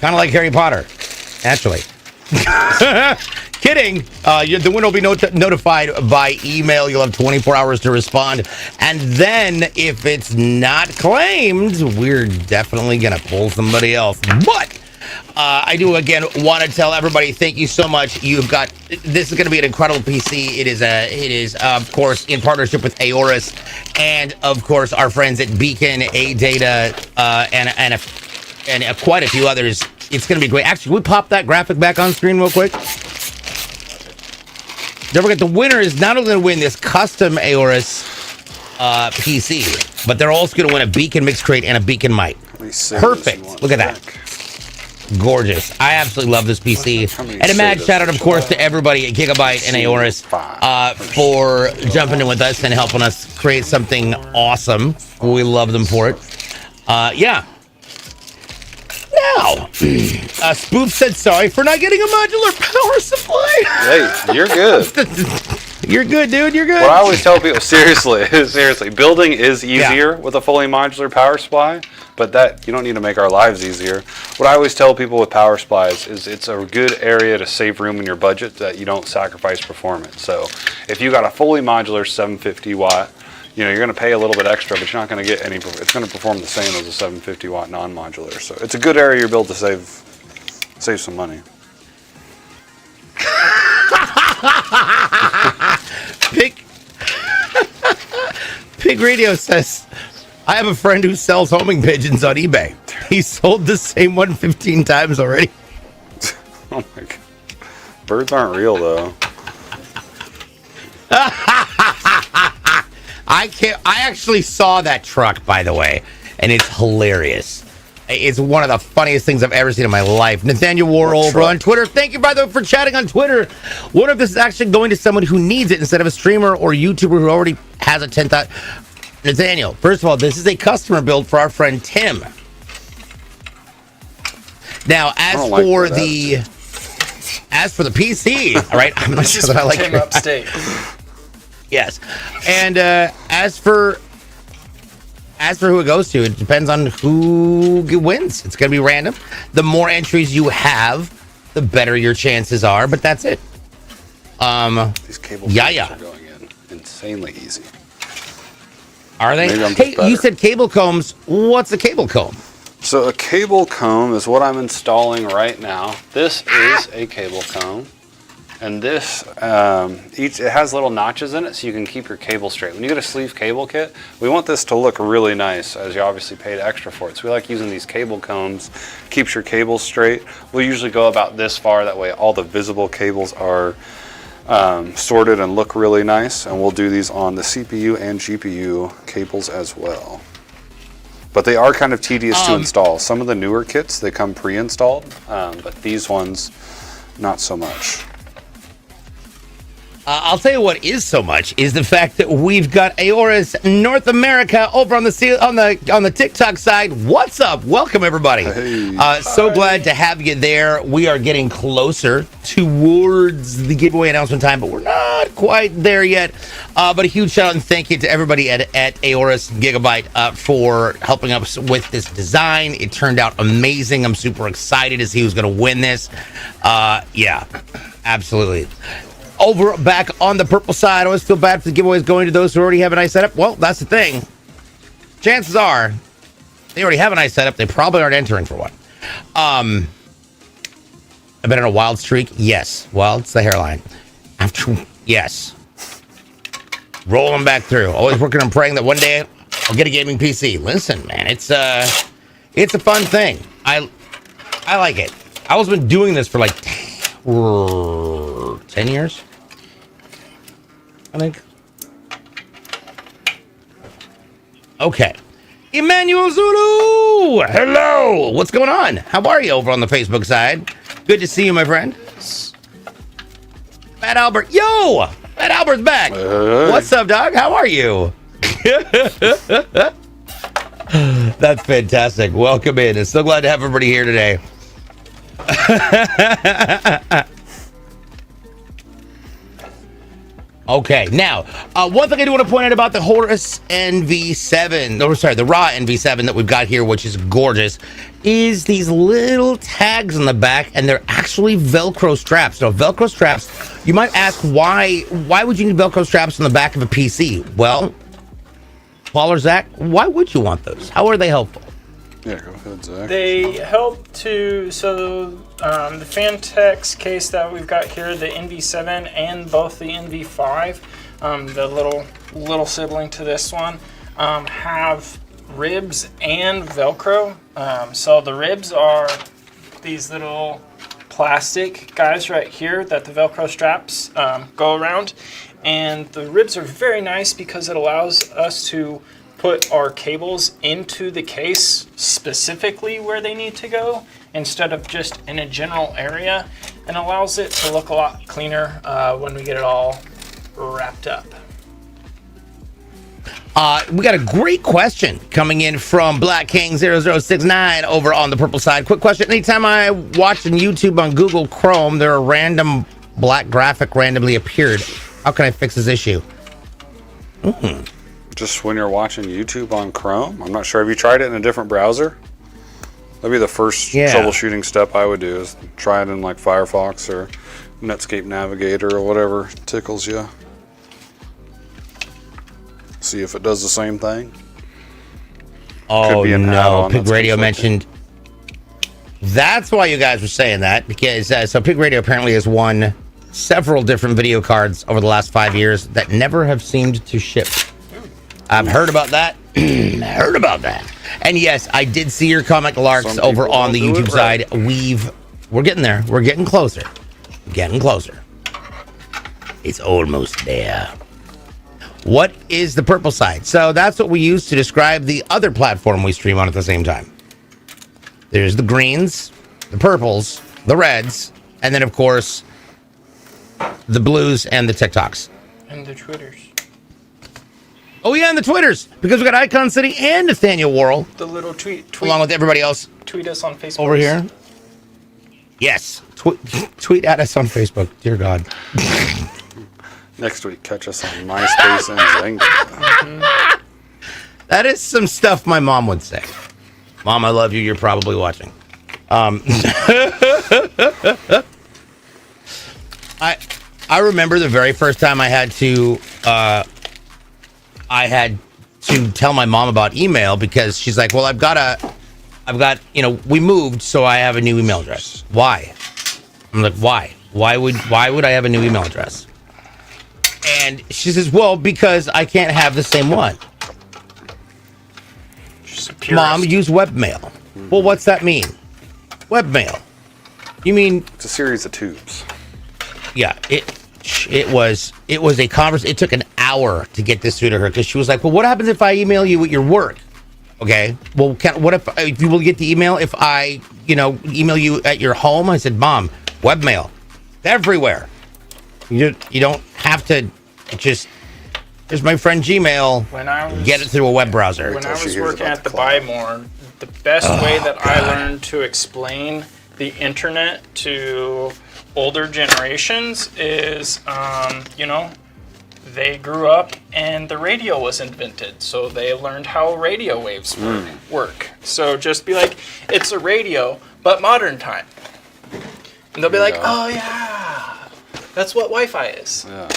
Kind of like Harry Potter, actually. Kidding. The winner will be notified by email. You'll have 24 hours to respond. And then if it's not claimed, we're definitely going to pull somebody else. But I do, again, want to tell everybody, thank you so much. This is going to be an incredible PC. It is, of course, in partnership with Aorus and, of course, our friends at Beacon, A-Data, and quite a few others. It's going to be great. Actually, we pop that graphic back on screen real quick. Don't forget, the winner is not only going to win this custom Aorus PC, but they're also going to win a Beacon mix crate and a Beacon mic. Perfect. Look at that. Gorgeous. I absolutely love this PC. And a mad shout out, of course, to everybody at Gigabyte and Aorus for jumping in with us and helping us create something awesome. We love them for it. Yeah. Now, Spoof said sorry for not getting a modular power supply. Hey, you're good. You're good, dude. You're good. What I always tell people, seriously, building is easier with a fully modular power supply, but that you don't need to make our lives easier. What I always tell people with power supplies is it's a good area to save room in your budget that you don't sacrifice performance. So if you got a fully modular 750 watt, you're going to pay a little bit extra, but you're not going to get any. It's going to perform the same as a 750 watt non-modular. So it's a good area of your build to save some money. Pig Radio says, I have a friend who sells homing pigeons on eBay. He sold the same one 15 times already. Oh my god. Birds aren't real though. I actually saw that truck, by the way, and it's hilarious. It's one of the funniest things I've ever seen in my life. Nathaniel Warhol over on Twitter. Thank you, by the way, for chatting on Twitter. What if this is actually going to someone who needs it instead of a streamer or YouTuber who already has a 10,000? Nathaniel, first of all, this is a customer build for our friend Tim. Now, as for the PC, all right, I'm not sure that I like Tim upstate. Yes, and as for who it goes to, it depends on who wins. It's going to be random. The more entries you have, the better your chances are. But that's it. These cable are going in insanely easy. Are they? Hey, you said cable combs. What's a cable comb? So a cable comb is what I'm installing right now. This is a cable comb. And this, it has little notches in it so you can keep your cable straight. When you get a sleeve cable kit, we want this to look really nice as you obviously paid extra for it. So we like using these cable combs, keeps your cables straight. We'll usually go about this far, that way all the visible cables are sorted and look really nice. And we'll do these on the CPU and GPU cables as well. But they are kind of tedious to install. Some of the newer kits, they come pre-installed, but these ones, not so much. I'll tell you what is so much is the fact that we've got Aorus North America over on the TikTok side. What's up? Welcome everybody. Hey. So glad to have you there. We are getting closer towards the giveaway announcement time, but we're not quite there yet. But a huge shout out and thank you to everybody at Aorus Gigabyte for helping us with this design. It turned out amazing. I'm super excited to see who's going to win this. Yeah, absolutely. Over back on the purple side, I always feel bad for the giveaways going to those who already have a nice setup. Well, that's the thing. Chances are They already have a nice setup. They probably aren't entering for one. I've been on a wild streak. Yes. Well, it's the hairline. Yes. Rolling back through. Always working and praying that one day I'll get a gaming PC. Listen, man, it's a fun thing. I like it. I've been doing this for like 10 years, I think. Okay. Emmanuel Zulu! Hello! What's going on? How are you over on the Facebook side? Good to see you, my friend. Fat Albert. Yo! Fat Albert's back. What's up, dog? How are you? That's fantastic. Welcome in. I'm so glad to have everybody here today. Okay, now, one thing I do want to point out about the Horus NV7, or sorry, the Raw NV7 that we've got here, which is gorgeous, is these little tags on the back, and they're actually Velcro straps. Now, Velcro straps, you might ask why would you need Velcro straps on the back of a PC? Well, Paul or Zach, why would you want those? How are they helpful? Yeah, go ahead, Zach. They help to, so the Fantex case that we've got here, the NV7 and both the NV5, the little sibling to this one, have ribs and Velcro. So the ribs are these little plastic guys right here that the Velcro straps go around. And the ribs are very nice because it allows us to put our cables into the case specifically where they need to go instead of just in a general area, and allows it to look a lot cleaner when we get it all wrapped up. We got a great question coming in from Black King 0069 over on the purple side. Quick question. Anytime I watch on YouTube on Google Chrome, there a random black graphic randomly appeared. How can I fix this issue? Just when you're watching YouTube on Chrome? I'm not sure. Have you tried it in a different browser? That'd be the first troubleshooting step I would do, is try it in like Firefox or Netscape Navigator or whatever tickles you. See if it does the same thing. Oh no, Pig Radio mentioned. That's why you guys were saying that, because so Pig Radio apparently has won several different video cards over the last 5 years that never have seemed to ship. I've heard about that. Heard about that. And yes, I did see your comic larks over on the YouTube side. We're getting there. We're getting closer. Getting closer. It's almost there. What is the purple side? So that's what we use to describe the other platform we stream on at the same time. There's the greens, the purples, the reds, and then of course the blues and the TikToks. And the Twitters. Oh yeah, and the Twitters, because we got Icon City and Nathaniel Worrell. The little tweet along with everybody else. Tweet us on Facebook. Over here. Yes. Tweet at us on Facebook. Dear God. Next week, catch us on MySpace and Zynga. That is some stuff my mom would say. Mom, I love you. You're probably watching. I remember the very first time I had to tell my mom about email, because she's like, well, I've got, we moved, so I have a new email address. Why? I'm like, why? Why would I have a new email address? And she says, well, because I can't have the same one. Mom, use webmail. Well, what's that mean? Webmail. You mean? It's a series of tubes. Yeah, it was a conversation. It took an hour to get this through to her, because she was like, well, what happens if I email you at your work? Okay, well, what if you will get the email if I, email you at your home? I said, Mom, webmail. Everywhere. You don't have to just, here's my friend Gmail, get it through a web browser. When I was working at the Buy More, the best way that I learned to explain the internet to older generations is, they grew up and the radio was invented, so they learned how radio waves work. So just be like, it's a radio, but modern time. And they'll be like, oh yeah, that's what Wi-Fi is. Yeah.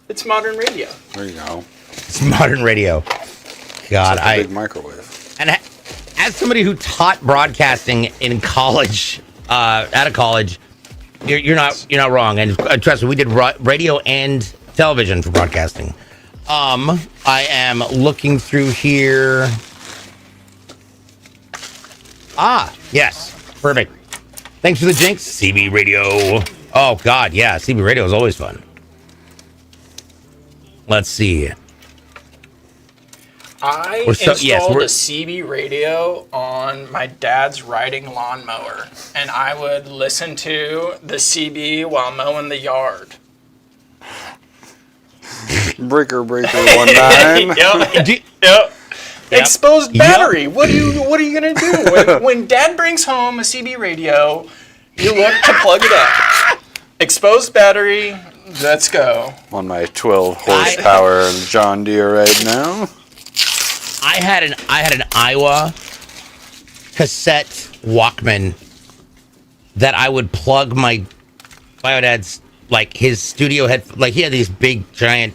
It's modern radio. There you go. It's modern radio. God, it's like a big microwave. And as somebody who taught broadcasting in college, out of college, you're not wrong. And trust me, we did radio and television for broadcasting. I am looking through here. Ah, yes, perfect. Thanks for the jinx, CB Radio. Oh God, yeah, CB Radio is always fun. Let's see. I installed a CB radio on my dad's riding lawnmower, and I would listen to the CB while mowing the yard. Breaker 19. Yep. Exposed battery. Yep. What are you gonna do when Dad brings home a CB radio? You look to plug it up. Exposed battery. Let's go. On my 12 horsepower John Deere right now. I had an Iowa cassette Walkman that I would plug my dad's, like, his studio head, like he had these big giant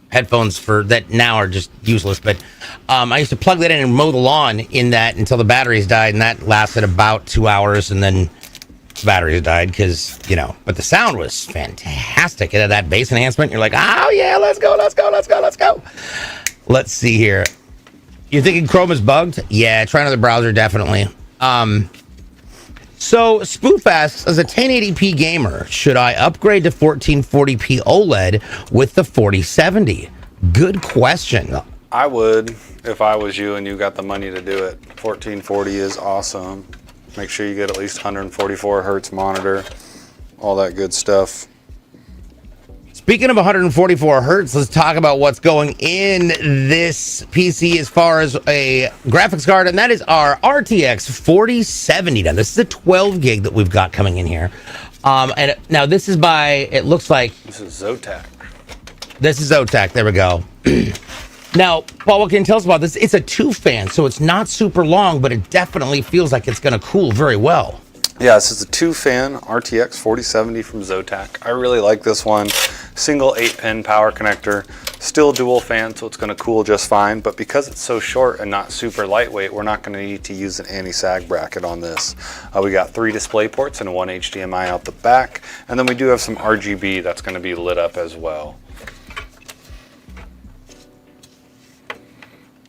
headphones for that now are just useless, but I used to plug that in and mow the lawn in that until the batteries died, and that lasted about 2 hours, and then the batteries died because, but the sound was fantastic. It had that bass enhancement. You're like, oh yeah, let's go. Let's see here. You're thinking Chrome is bugged? Yeah, try another browser, definitely. So Spoof asks, as a 1080p gamer, should I upgrade to 1440p OLED with the 4070? Good question. I would, if I was you and you got the money to do it. 1440 is awesome. Make sure you get at least 144 hertz monitor, all that good stuff. Speaking of 144 hertz, let's talk about what's going in this PC as far as a graphics card, and that is our RTX 4070. Now, this is a 12 gig that we've got coming in here. And now this is by, it looks like... This is Zotac. This is Zotac. There we go. Now, Paul, what can you tell us about this? It's a 2-fan, so it's not super long, but it definitely feels like it's going to cool very well. Yeah, this is a 2-fan RTX 4070 from Zotac. I really like this one. Single 8-pin power connector, still dual fan, so it's going to cool just fine. But because it's so short and not super lightweight, we're not going to need to use an anti-sag bracket on this. We got 3 display ports and 1 HDMI out the back, and then we do have some RGB that's going to be lit up as well.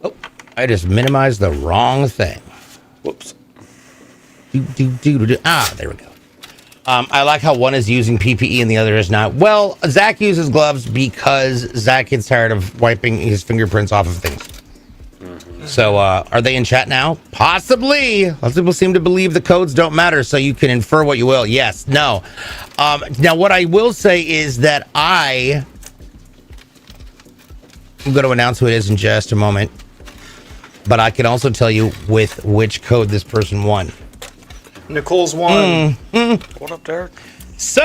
Oh, I just minimized the wrong thing. Whoops. Ah, there we go. I like how one is using PPE and the other is not. Well, Zach uses gloves because Zach gets tired of wiping his fingerprints off of things. Mm-hmm. So, are they in chat now? Possibly. Lots of people seem to believe the codes don't matter, so you can infer what you will. Yes, no. Now, what I will say is that I'm going to announce who it is in just a moment, but I can also tell you with which code this person won. Nicole's won. What up, Derek? So,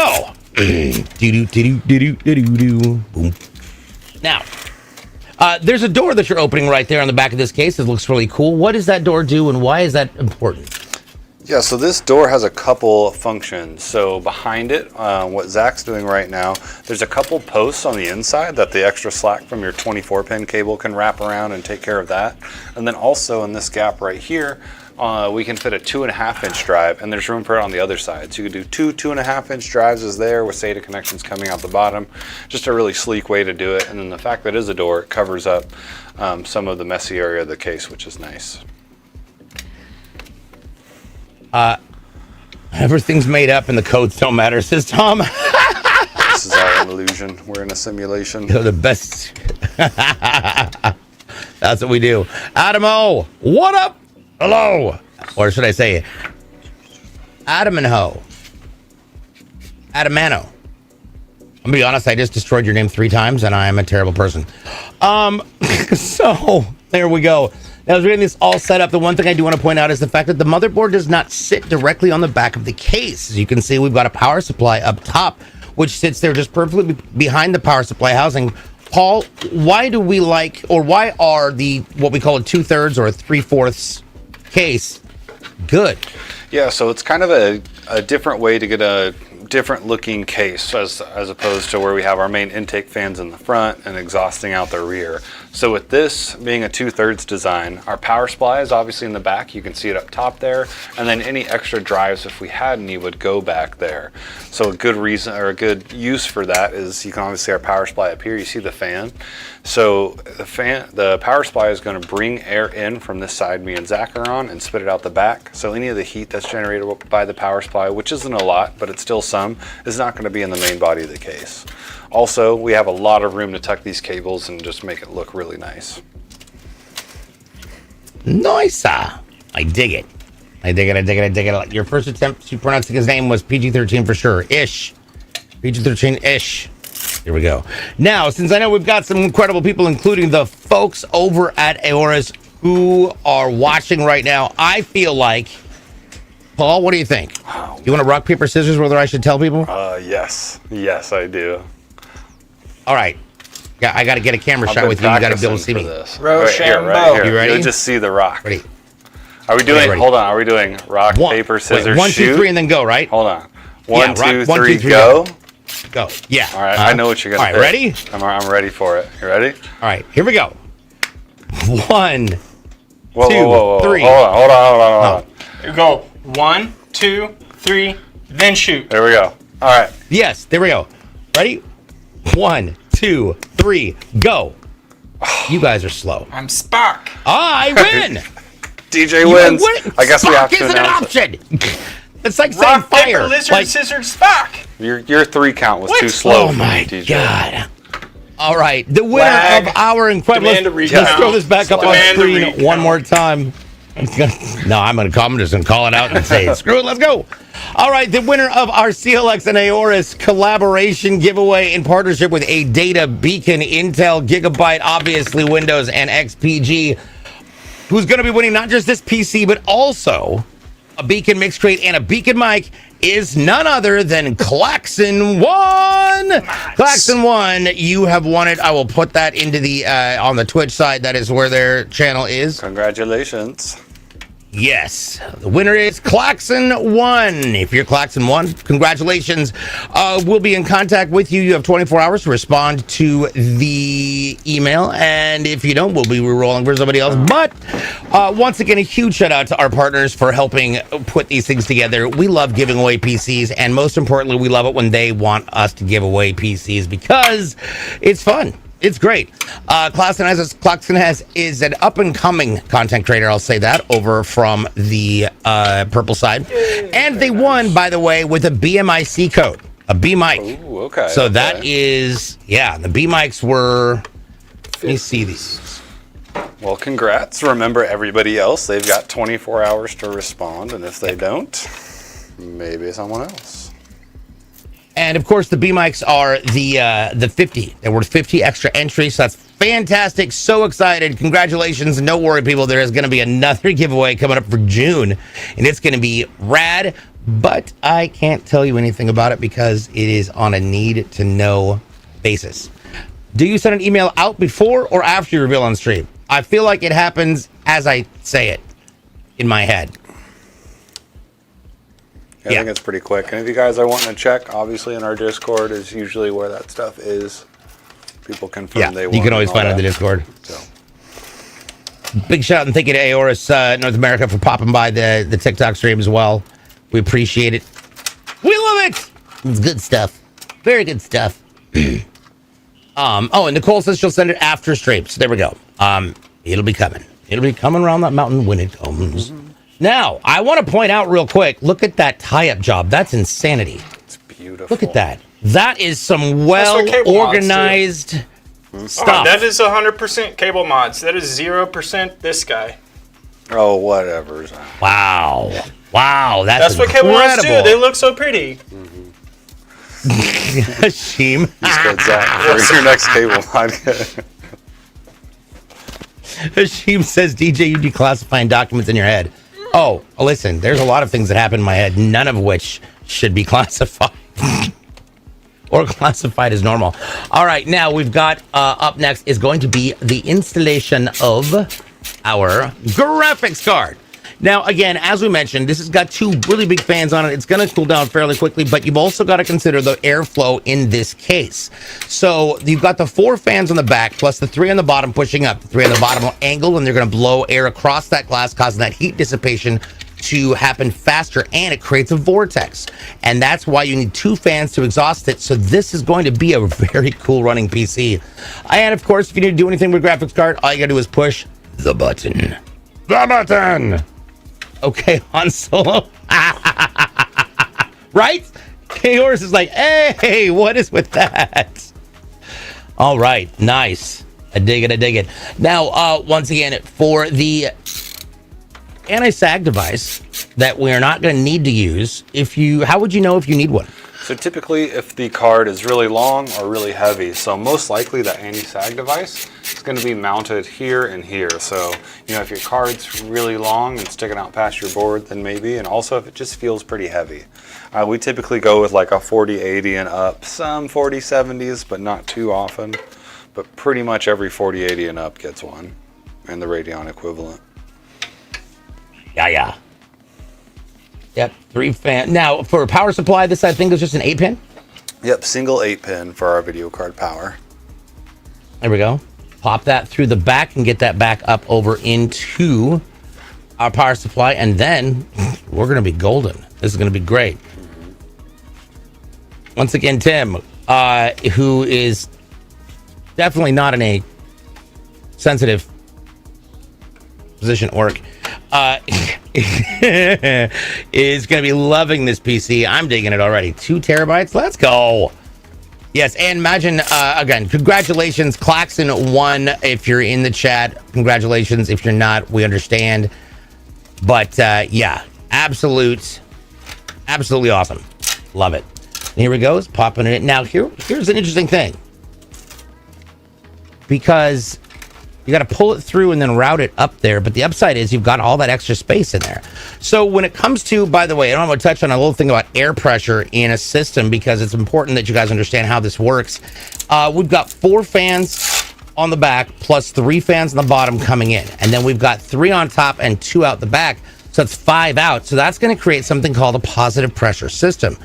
now, there's a door that you're opening right there on the back of this case. It looks really cool. What does that door do, and why is that important? Yeah, so this door has a couple of functions. So behind it, what Zach's doing right now, there's a couple posts on the inside that the extra slack from your 24-pin cable can wrap around and take care of that. And then also in this gap right here, we can fit a 2.5-inch drive, and there's room for it on the other side. So you can do 2.5-inch drives is there with SATA connections coming out the bottom. Just a really sleek way to do it. And then the fact that it is a door, it covers up some of the messy area of the case, which is nice. Everything's made up and the codes don't matter, says Tom. This is all an illusion. We're in a simulation. You're the best. That's what we do. Adam O, what up? Hello. Or should I say Adam and Ho? Adamano. I'm gonna be honest, I just destroyed your name 3 times and I am a terrible person. So there we go. Now, I was getting this all set up. The one thing I do want to point out is the fact that the motherboard does not sit directly on the back of the case. As you can see, we've got a power supply up top, which sits there just perfectly behind the power supply housing. Paul, why do we like, or why are the, what we call a 2/3 or a 3/4 case good? Yeah, so it's kind of a different way to get a different looking case as opposed to where we have our main intake fans in the front and exhausting out the rear. So with this being a 2/3 design, our power supply is obviously in the back. You can see it up top there. And then any extra drives, if we had any, would go back there. So a good reason or a good use for that is you can obviously see our power supply up here. You see the fan. So the power supply is going to bring air in from this side me and Zach are on and spit it out the back. So any of the heat that's generated by the power supply, which isn't a lot, but it's still some, is not going to be in the main body of the case. Also, we have a lot of room to tuck these cables and just make it look really nice. Nice. I dig it. I dig it. Your first attempt to pronouncing his name was PG-13 for sure. Ish. PG-13-ish. Here we go. Now, since I know we've got some incredible people, including the folks over at Aorus who are watching right now, I feel like, Paul, what do you think? You want to rock, paper, scissors, whether I should tell people? Yes. Yes, I do. All right. Yeah, I got to get a camera shot with you. You got to be able to see me. Rochambeau. Right here. You ready? You'll just see the rock. Ready? Are we doing, Ready. hold on, are we doing rock, paper, scissors, wait, 1, 2, shoot? 3, and then go, right? Hold on. Yeah, One, rock, two, 1, 2, three, 3, go. Go. Yeah. All right, I know what you're going to All right, ready? I'm ready for it. You ready? All right, here we go. 1, Whoa, 2, whoa, whoa, whoa. 3. Hold on. You go 1, 2, 3, then shoot. There we go. All right. Yes, there we go. Ready? 1, 2, 3, go. You guys are slow. I'm Spock. I win. DJ You wins. win. I guess we have Spock to isn't an announce it. option. It's like saying Rock, fire. paper, lizard, Like, scissors, Spock. Your 3 count was What? too slow oh for my me, DJ. God. All right, the winner Lag. of our incredible. Demand a Let's recount. throw this back up on Demand a screen recount. one more time. No, I'm just gonna call it out and say, screw it, let's go. All right, the winner of our CLX and Aorus collaboration giveaway in partnership with a data beacon, Intel, Gigabyte, obviously Windows, and XPG, who's going to be winning not just this PC, but also a beacon mix crate and a beacon mic, is none other than Klaxon1. Klaxon1, you have won it. I will put that into the on the Twitch side. That is where their channel is. Congratulations. Yes, the winner is Klaxon1. If you're Klaxon1, congratulations. We'll be in contact with you. You have 24 hours to respond to the email, and if you don't, we'll be re-rolling for somebody else. But once again, a huge shout out to our partners for helping put these things together. We love giving away PCs, and most importantly, we love it when they want us to give away PCs because it's fun. It's great. Klaxon is an up-and-coming content creator, I'll say that, over from the purple side. And they won, by the way, with a BMIC code, a B-mic. Ooh, okay. So that is, yeah, the B-mics were, let me see these. Well, congrats. Remember, everybody else, they've got 24 hours to respond, and if they don't, maybe someone else. And of course, the B mics are the 50. There were 50 extra entries. So that's fantastic. So excited. Congratulations. And don't worry, people. There is going to be another giveaway coming up for June. And it's going to be rad. But I can't tell you anything about it because it is on a need to know basis. Do you send an email out before or after you reveal on stream? I feel like it happens as I say it in my head. I think it's pretty quick. And if you guys are wanting to check, obviously in our Discord is usually where that stuff is. People confirm they want. You can always find it on the Discord. So. Big shout out and thank you to Aorus North America for popping by the TikTok stream as well. We appreciate it. We love it. It's good stuff. Very good stuff. Oh, and Nicole says she'll send it after stream. So there we go. It'll be coming. It'll be coming around that mountain when it comes. Mm-hmm. Now, I want to point out real quick, look at that tie-up job. That's insanity. It's beautiful. Look at that. That is some well-organized stuff. Oh, that is 100% cable mods. That is 0% this guy. Oh, whatever. Wow. Wow, that's what cable mods do. incredible. They look so pretty. Hashim. Just go, Zach. Where's your next cable mod? Hashim says, DJ, you declassifying documents in your head. Oh, listen, there's a lot of things that happen in my head, none of which should be classified or classified as normal. All right, now we've got up next is going to be the installation of our graphics card. Now, again, as we mentioned, this has got 2 really big fans on it. It's going to cool down fairly quickly, but you've also got to consider the airflow in this case. So you've got the 4 fans on the back, plus the 3 on the bottom pushing up. The 3 on the bottom will angle, and they're going to blow air across that glass, causing that heat dissipation to happen faster, and it creates a vortex. And that's why you need 2 fans to exhaust it. So this is going to be a very cool running PC. And of course, if you need to do anything with graphics card, all you got to do is push the button. The button! Okay, Han Solo. Right? K-Horse is like, hey, what is with that? All right, nice. I dig it. Now, once again, for the anti-sag device that we're not going to need to use, how would you know if you need one? So typically, if the card is really long or really heavy, so most likely the anti-sag device is going to be mounted here and here. So, if your card's really long and sticking out past your board, then maybe. And also if it just feels pretty heavy. We typically go with like a 4080 and up, some 4070s, but not too often. But pretty much every 4080 and up gets one, and the Radeon equivalent. Yeah. Yep, 3 fan. Now, for a power supply, this I think is just an 8-pin. Yep, single 8-pin for our video card power. There we go. Pop that through the back and get that back up over into our power supply, and then we're going to be golden. This is going to be great. Once again, Tim, who is definitely not in a sensitive position at work, is going to be loving this PC. I'm digging it already. 2 terabytes. Let's go. Yes, and imagine, again, congratulations. Claxon won if you're in the chat. Congratulations. If you're not, we understand. But, yeah, absolutely awesome. Love it. And here we go. It's popping it in. Now, here's an interesting thing. Because you got to pull it through and then route it up there. But the upside is you've got all that extra space in there. So when it comes to, by the way, I want to touch on a little thing about air pressure in a system, because it's important that you guys understand how this works. We've got 4 fans on the back plus 3 fans on the bottom coming in. And then we've got 3 on top and 2 out the back. So that's 5 out. So that's going to create something called a positive pressure system.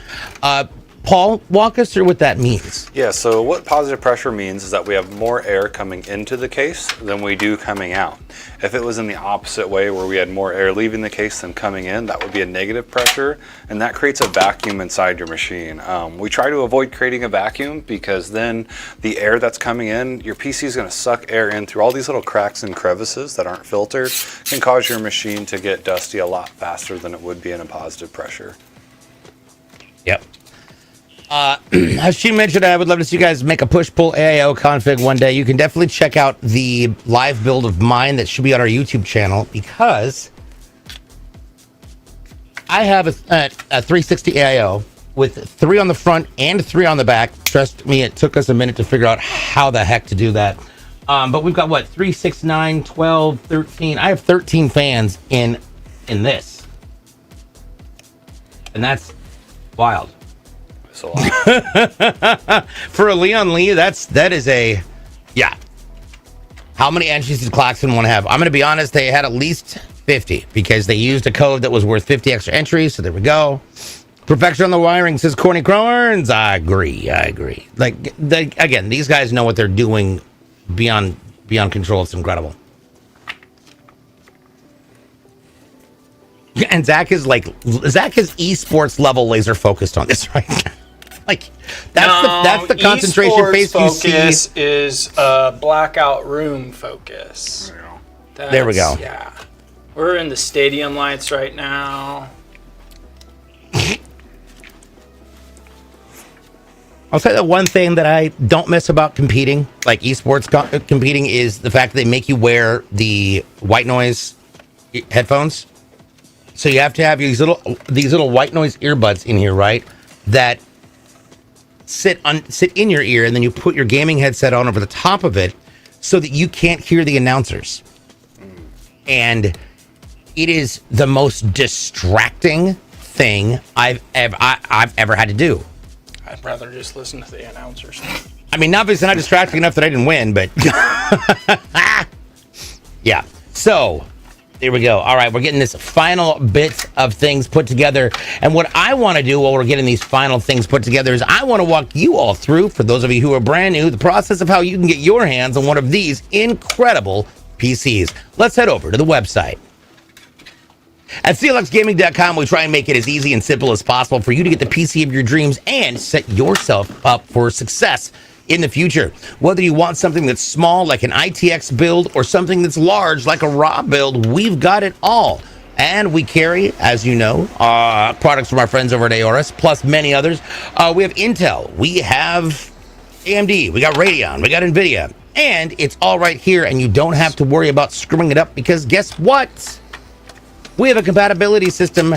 Paul, walk us through what that means. Yeah, so what positive pressure means is that we have more air coming into the case than we do coming out. If it was in the opposite way, where we had more air leaving the case than coming in, that would be a negative pressure, and that creates a vacuum inside your machine. We try to avoid creating a vacuum, because then the air that's coming in, your PC is going to suck air in through all these little cracks and crevices that aren't filtered, can cause your machine to get dusty a lot faster than it would be in a positive pressure. Yep. As she mentioned, I would love to see you guys make a push-pull AIO config one day. You can definitely check out the live build of mine that should be on our YouTube channel, because I have a 360 AIO with 3 on the front and 3 on the back. Trust me, it took us a minute to figure out how the heck to do that. But we've got, 3, 6, 9, 12, 13. I have 13 fans in this. And that's wild. So, for a Leon Lee, that is a, yeah. How many entries did Claxon want to have? I'm going to be honest, they had at least 50, because they used a code that was worth 50 extra entries. So there we go. Perfection on the wiring, says Corny Cronerns. I agree. Again, these guys know what they're doing beyond control. It's incredible. And Zach is esports level laser focused on this right now. That's the concentration face you see. Focus is blackout room focus. There we go. Yeah, we're in the stadium lights right now. I'll say that one thing that I don't miss about competing, like esports competing, is the fact that they make you wear the white noise headphones. So you have to have these little white noise earbuds in here, right? That sit in your ear, and then you put your gaming headset on over the top of it, so that you can't hear the announcers. And it is the most distracting thing I've ever had to do. I'd rather just listen to the announcers. I mean, obviously not distracting enough that I didn't win, but yeah. So There we go. All right, we're getting this final bit of things put together. And what I want to do while we're getting these final things put together is I want to walk you all through, for those of you who are brand new, the process of how you can get your hands on one of these incredible PCs. Let's head over to the website. At clxgaming.com, we try and make it as easy and simple as possible for you to get the PC of your dreams and set yourself up for success in the future. Whether you want something that's small like an ITX build or something that's large like a raw build, we've got it all. And we carry, as you know, products from our friends over at ARS, plus many others. We have Intel, we have AMD, we got Radeon, we got NVIDIA, and it's all right here, and you don't have to worry about screwing it up, because guess what? We have a compatibility system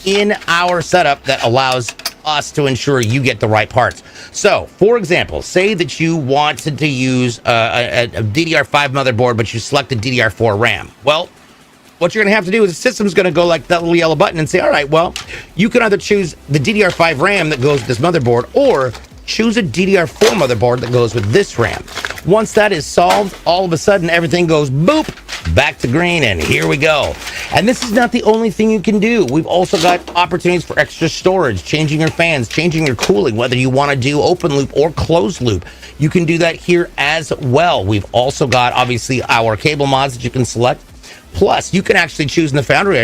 in our setup that allows us to ensure you get the right parts. So, for example, say that you wanted to use a DDR5 motherboard, but you selected DDR4 RAM. Well, what you're going to have to do is the system's going to go like that little yellow button and say, all right, well, you can either choose the DDR5 RAM that goes with this motherboard, or choose a DDR4 motherboard that goes with this RAM. Once that is solved, all of a sudden everything goes boop, back to green, and here we go. And this is not the only thing you can do. We've also got opportunities for extra storage, changing your fans, changing your cooling, whether you want to do open loop or closed loop. You can do that here as well. We've also got, obviously, our cable mods that you can select. Plus, you can actually choose in the foundry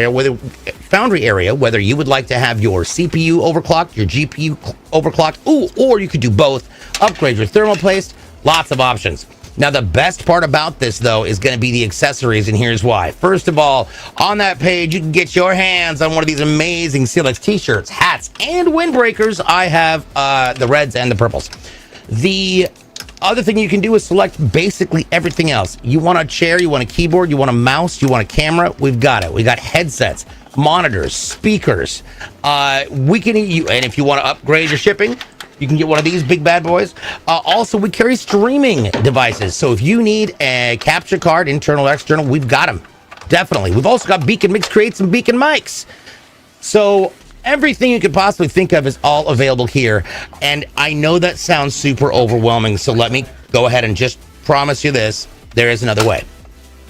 area whether you would like to have your CPU overclocked, your GPU overclocked, or you could do both, upgrade your thermal paste, lots of options. Now, the best part about this, though, is going to be the accessories, and here's why. First of all, on that page, you can get your hands on one of these amazing CLX t-shirts, hats, and windbreakers. I have the reds and the purples. The other thing you can do is select basically everything else. You want a chair, you want a keyboard, you want a mouse, you want a camera, we've got it. We got headsets, monitors, speakers. And if you want to upgrade your shipping, you can get one of these big bad boys. Also, we carry streaming devices. So if you need a capture card, internal, external, we've got them. Definitely. We've also got Beacon Mix Creates and Beacon Mics. So everything you could possibly think of is all available here. And I know that sounds super overwhelming, so let me go ahead and just promise you this. There is another way.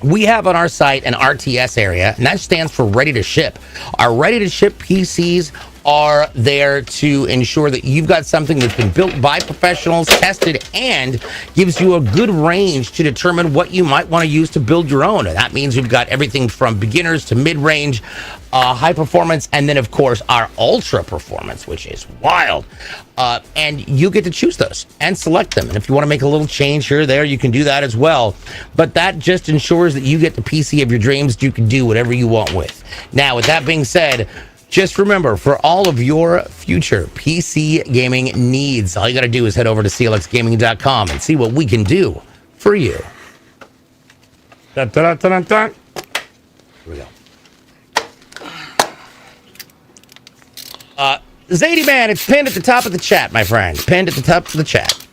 We have on our site an RTS area, and that stands for ready to ship. Our ready to ship PCs are there to ensure that you've got something that's been built by professionals, tested, and gives you a good range to determine what you might want to use to build your own. And that means we've got everything from beginners to mid-range, high performance, and then, of course, our ultra performance, which is wild. And you get to choose those and select them. And if you want to make a little change here or there, you can do that as well. But that just ensures that you get the PC of your dreams. You can do whatever you want with. Now, with that being said, just remember, for all of your future PC gaming needs, all you got to do is head over to clxgaming.com and see what we can do for you. Dun, dun, dun, dun, dun. Here we go. Zadie Man, it's pinned at the top of the chat, my friend. Pinned at the top of the chat.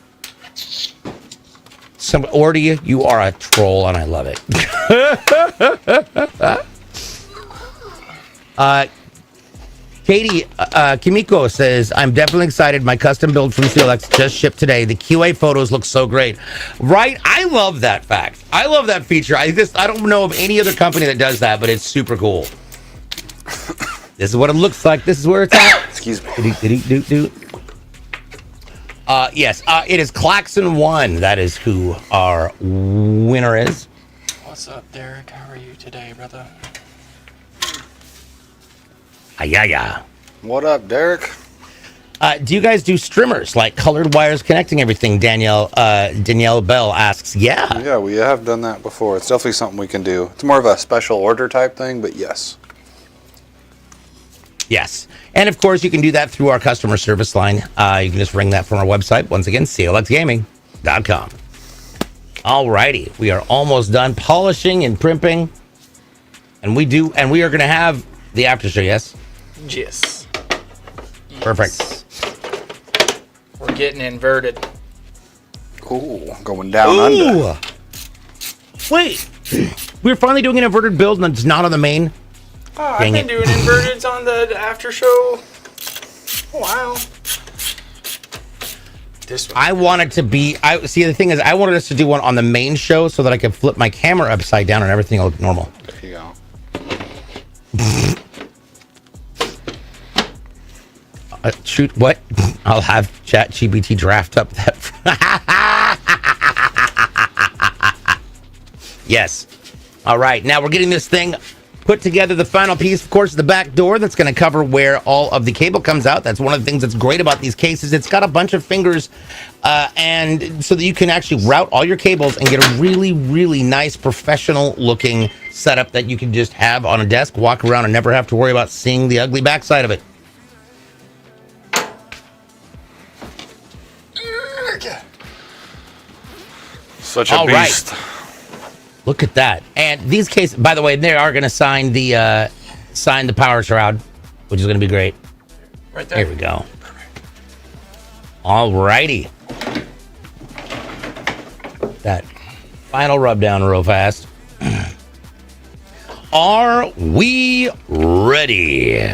Or do you? You are a troll, and I love it. Katie Kimiko says, I'm definitely excited. My custom build from CLX just shipped today. The QA photos look so great. Right? I love that fact. I love that feature. I don't know of any other company that does that, but it's super cool. This is what it looks like. This is where it's at. Excuse me. Yes, it is Claxon1. That is who our winner is. What's up, Derek? How are you today, brother? Yeah. What up, Derek? Do you guys do streamers, like colored wires connecting everything? Danielle Bell asks. Yeah, we have done that before. It's definitely something we can do. It's more of a special order type thing, but yes. Yes. And of course, you can do that through our customer service line. You can just ring that from our website. Once again, clxgaming.com. Alrighty. We are almost done polishing and primping. And we are going to have the after show, yes? Yes. Perfect. We're getting inverted. Ooh, going down under. Wait. We're finally doing an inverted build and it's not on the main. Oh, I've been doing inverteds on the after show. Wow. This one. I wanted to be. See, the thing is, I wanted us to do one on the main show so that I could flip my camera upside down and everything will look normal. There you go. shoot, what? I'll have ChatGPT draft up that. Yes. All right. Now we're getting this thing put together. The final piece, of course, the back door that's going to cover where all of the cable comes out. That's one of the things that's great about these cases. It's got a bunch of fingers, and so that you can actually route all your cables and get a really, really nice professional looking setup that you can just have on a desk, walk around, and never have to worry about seeing the ugly backside of it. Such a beast. Right. Look at that. And these cases, by the way, they are going to sign the power shroud, which is going to be great. Right there. Here we go. All righty. That final rub down real fast. Are we ready?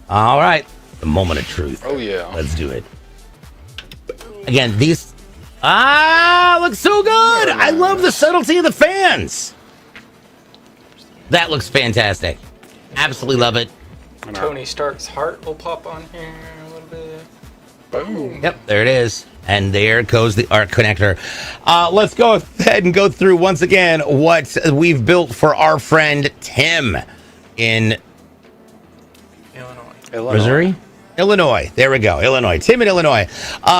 All right. The moment of truth. Oh, yeah. Let's do it. Again, these... looks so good! I love the subtlety of the fans! That looks fantastic. Absolutely love it. Tony Stark's heart will pop on here a little bit. Boom. Yep, there it is. And there goes the arc connector. Let's go ahead and go through once again what we've built for our friend Tim in Illinois. Missouri? Illinois. There we go. Illinois. Tim in Illinois.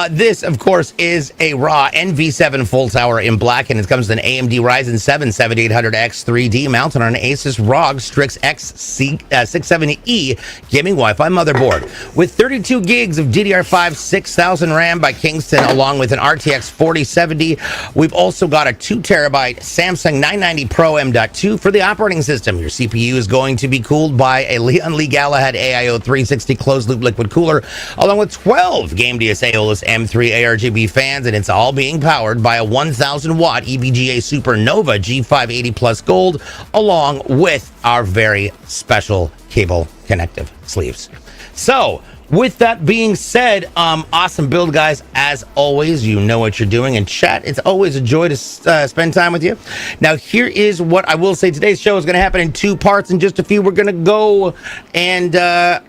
This, of course, is a raw NV7 full tower in black, and it comes with an AMD Ryzen 7 7800X 3D mounted on an Asus ROG Strix X670E gaming Wi-Fi motherboard. With 32 gigs of DDR5 6000 RAM by Kingston, along with an RTX 4070. We've also got a 2 terabyte Samsung 990 Pro M.2 for the operating system. Your CPU is going to be cooled by a Leon Lee Galahad AIO 360 closed-loop liquid cooler, along with 12 Game DS Aeolus M3 ARGB fans, and it's all being powered by a 1000 watt EVGA Supernova G580 Plus Gold, along with our very special cable connective sleeves. So, with that being said, awesome build, guys. As always, you know what you're doing. And chat, it's always a joy to spend time with you. Now, here is what I will say. Today's show is going to happen in 2 parts. In just a few, we're going to go and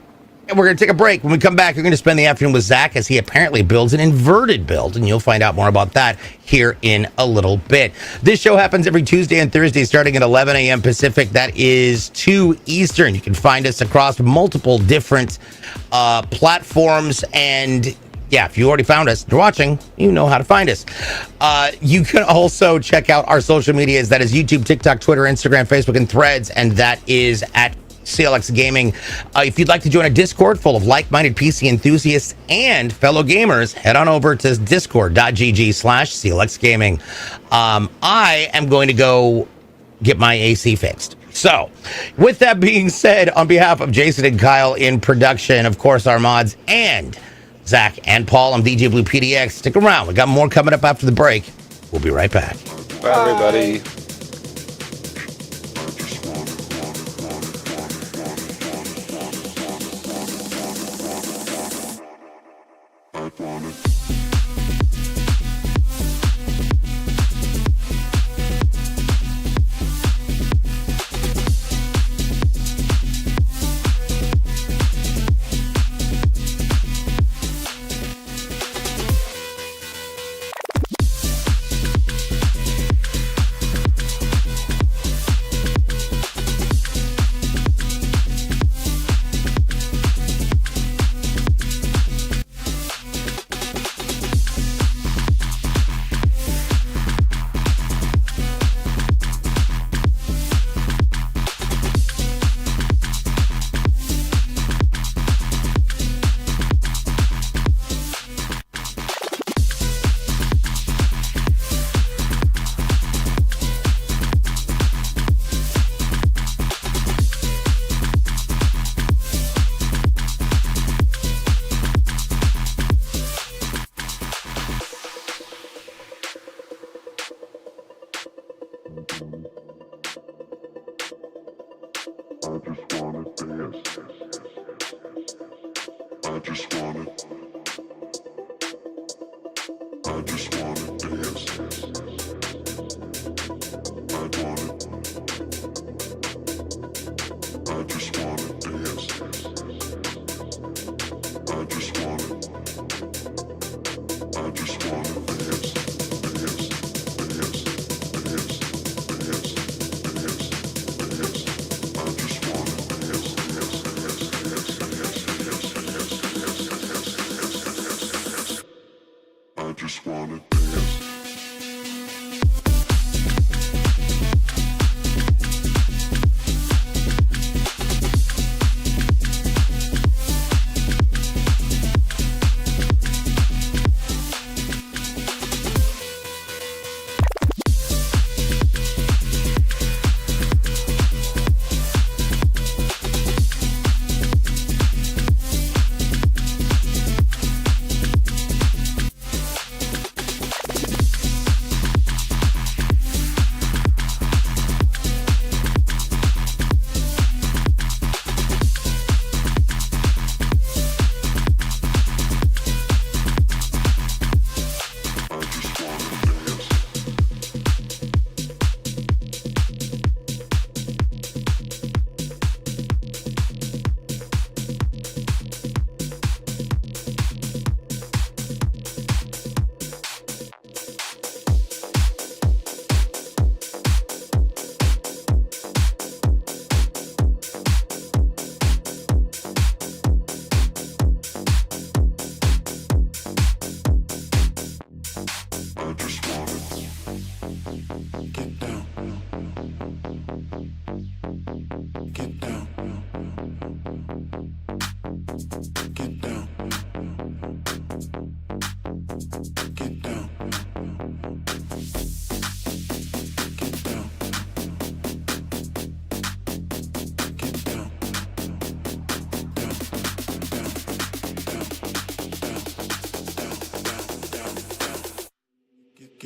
we're going to take a break. When we come back, you're going to spend the afternoon with Zach as he apparently builds an inverted build, and you'll find out more about that here in a little bit. This show happens every Tuesday and Thursday starting at 11 a.m. Pacific. That is 2 Eastern. You can find us across multiple different platforms, and yeah, if you already found us, you're watching, you know how to find us. You can also check out our social medias. That is YouTube, TikTok, Twitter, Instagram, Facebook, and Threads, and that is at CLX Gaming. If you'd like to join a Discord full of like-minded PC enthusiasts and fellow gamers, head on over to discord.gg/CLX Gaming. I am going to go get my AC fixed. So, with that being said, on behalf of Jason and Kyle in production, of course, our mods, and Zach and Paul, I'm DJ Blue PDX. Stick around. We got more coming up after the break. We'll be right back. Bye, everybody.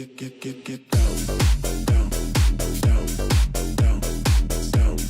Get down, down, down, down, down, down.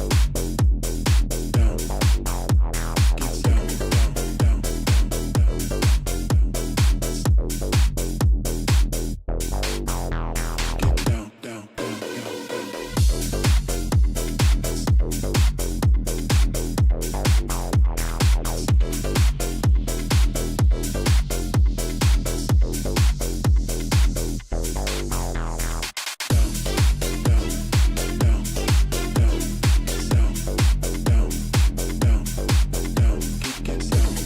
Get down,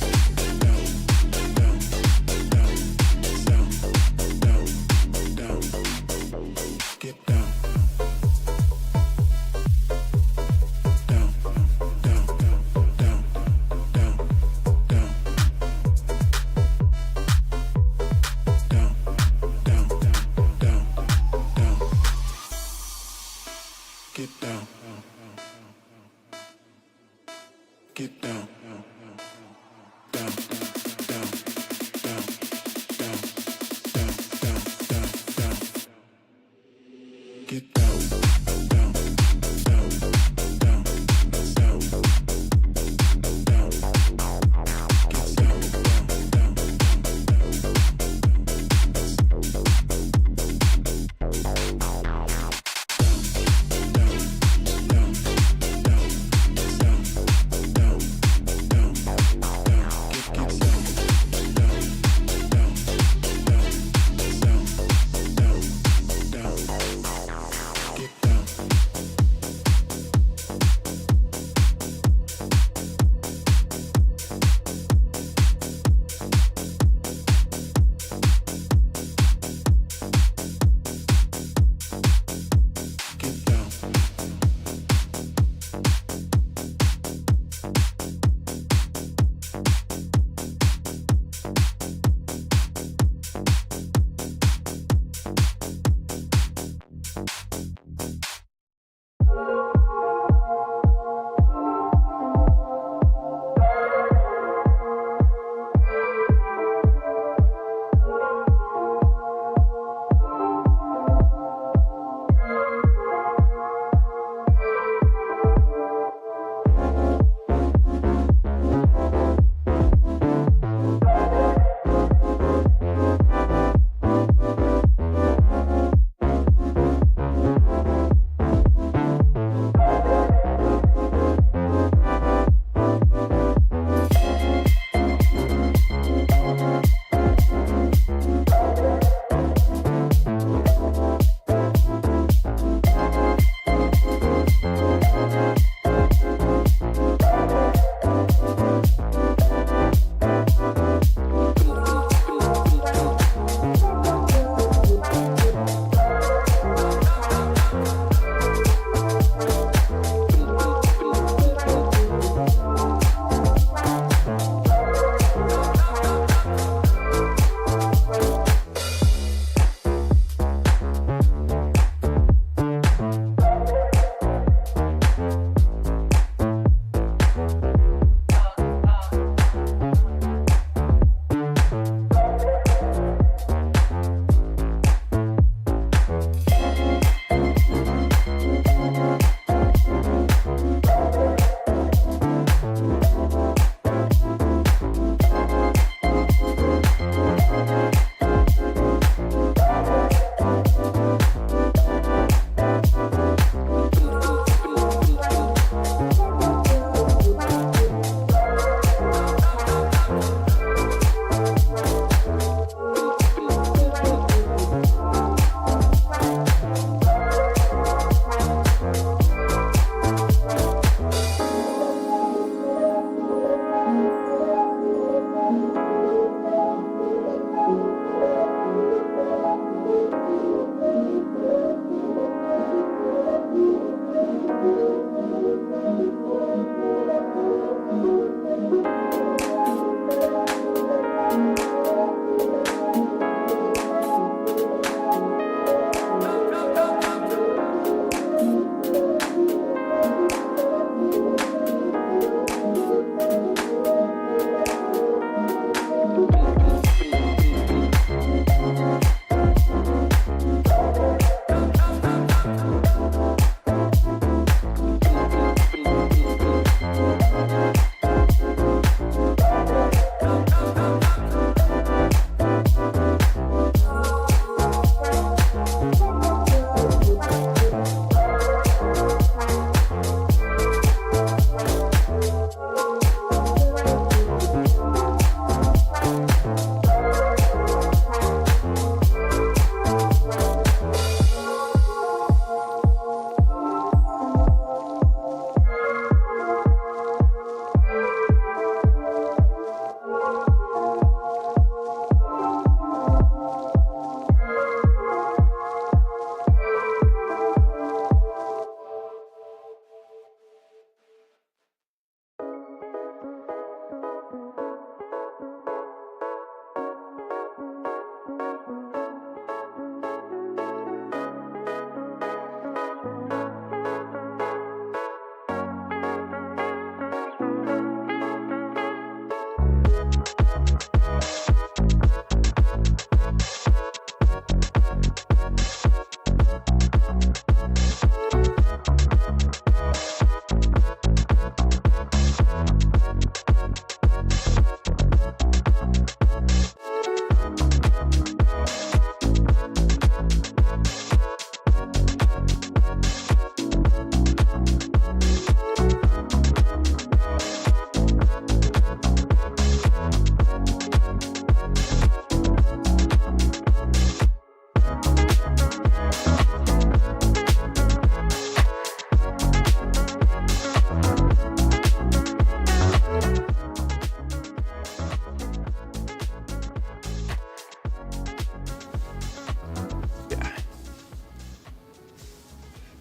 down, down, get down, down, down, down. Get down, get down, down, down, down, down, down, down, down, down. Get down, down, down, down, down, down. Get down, down, down, down.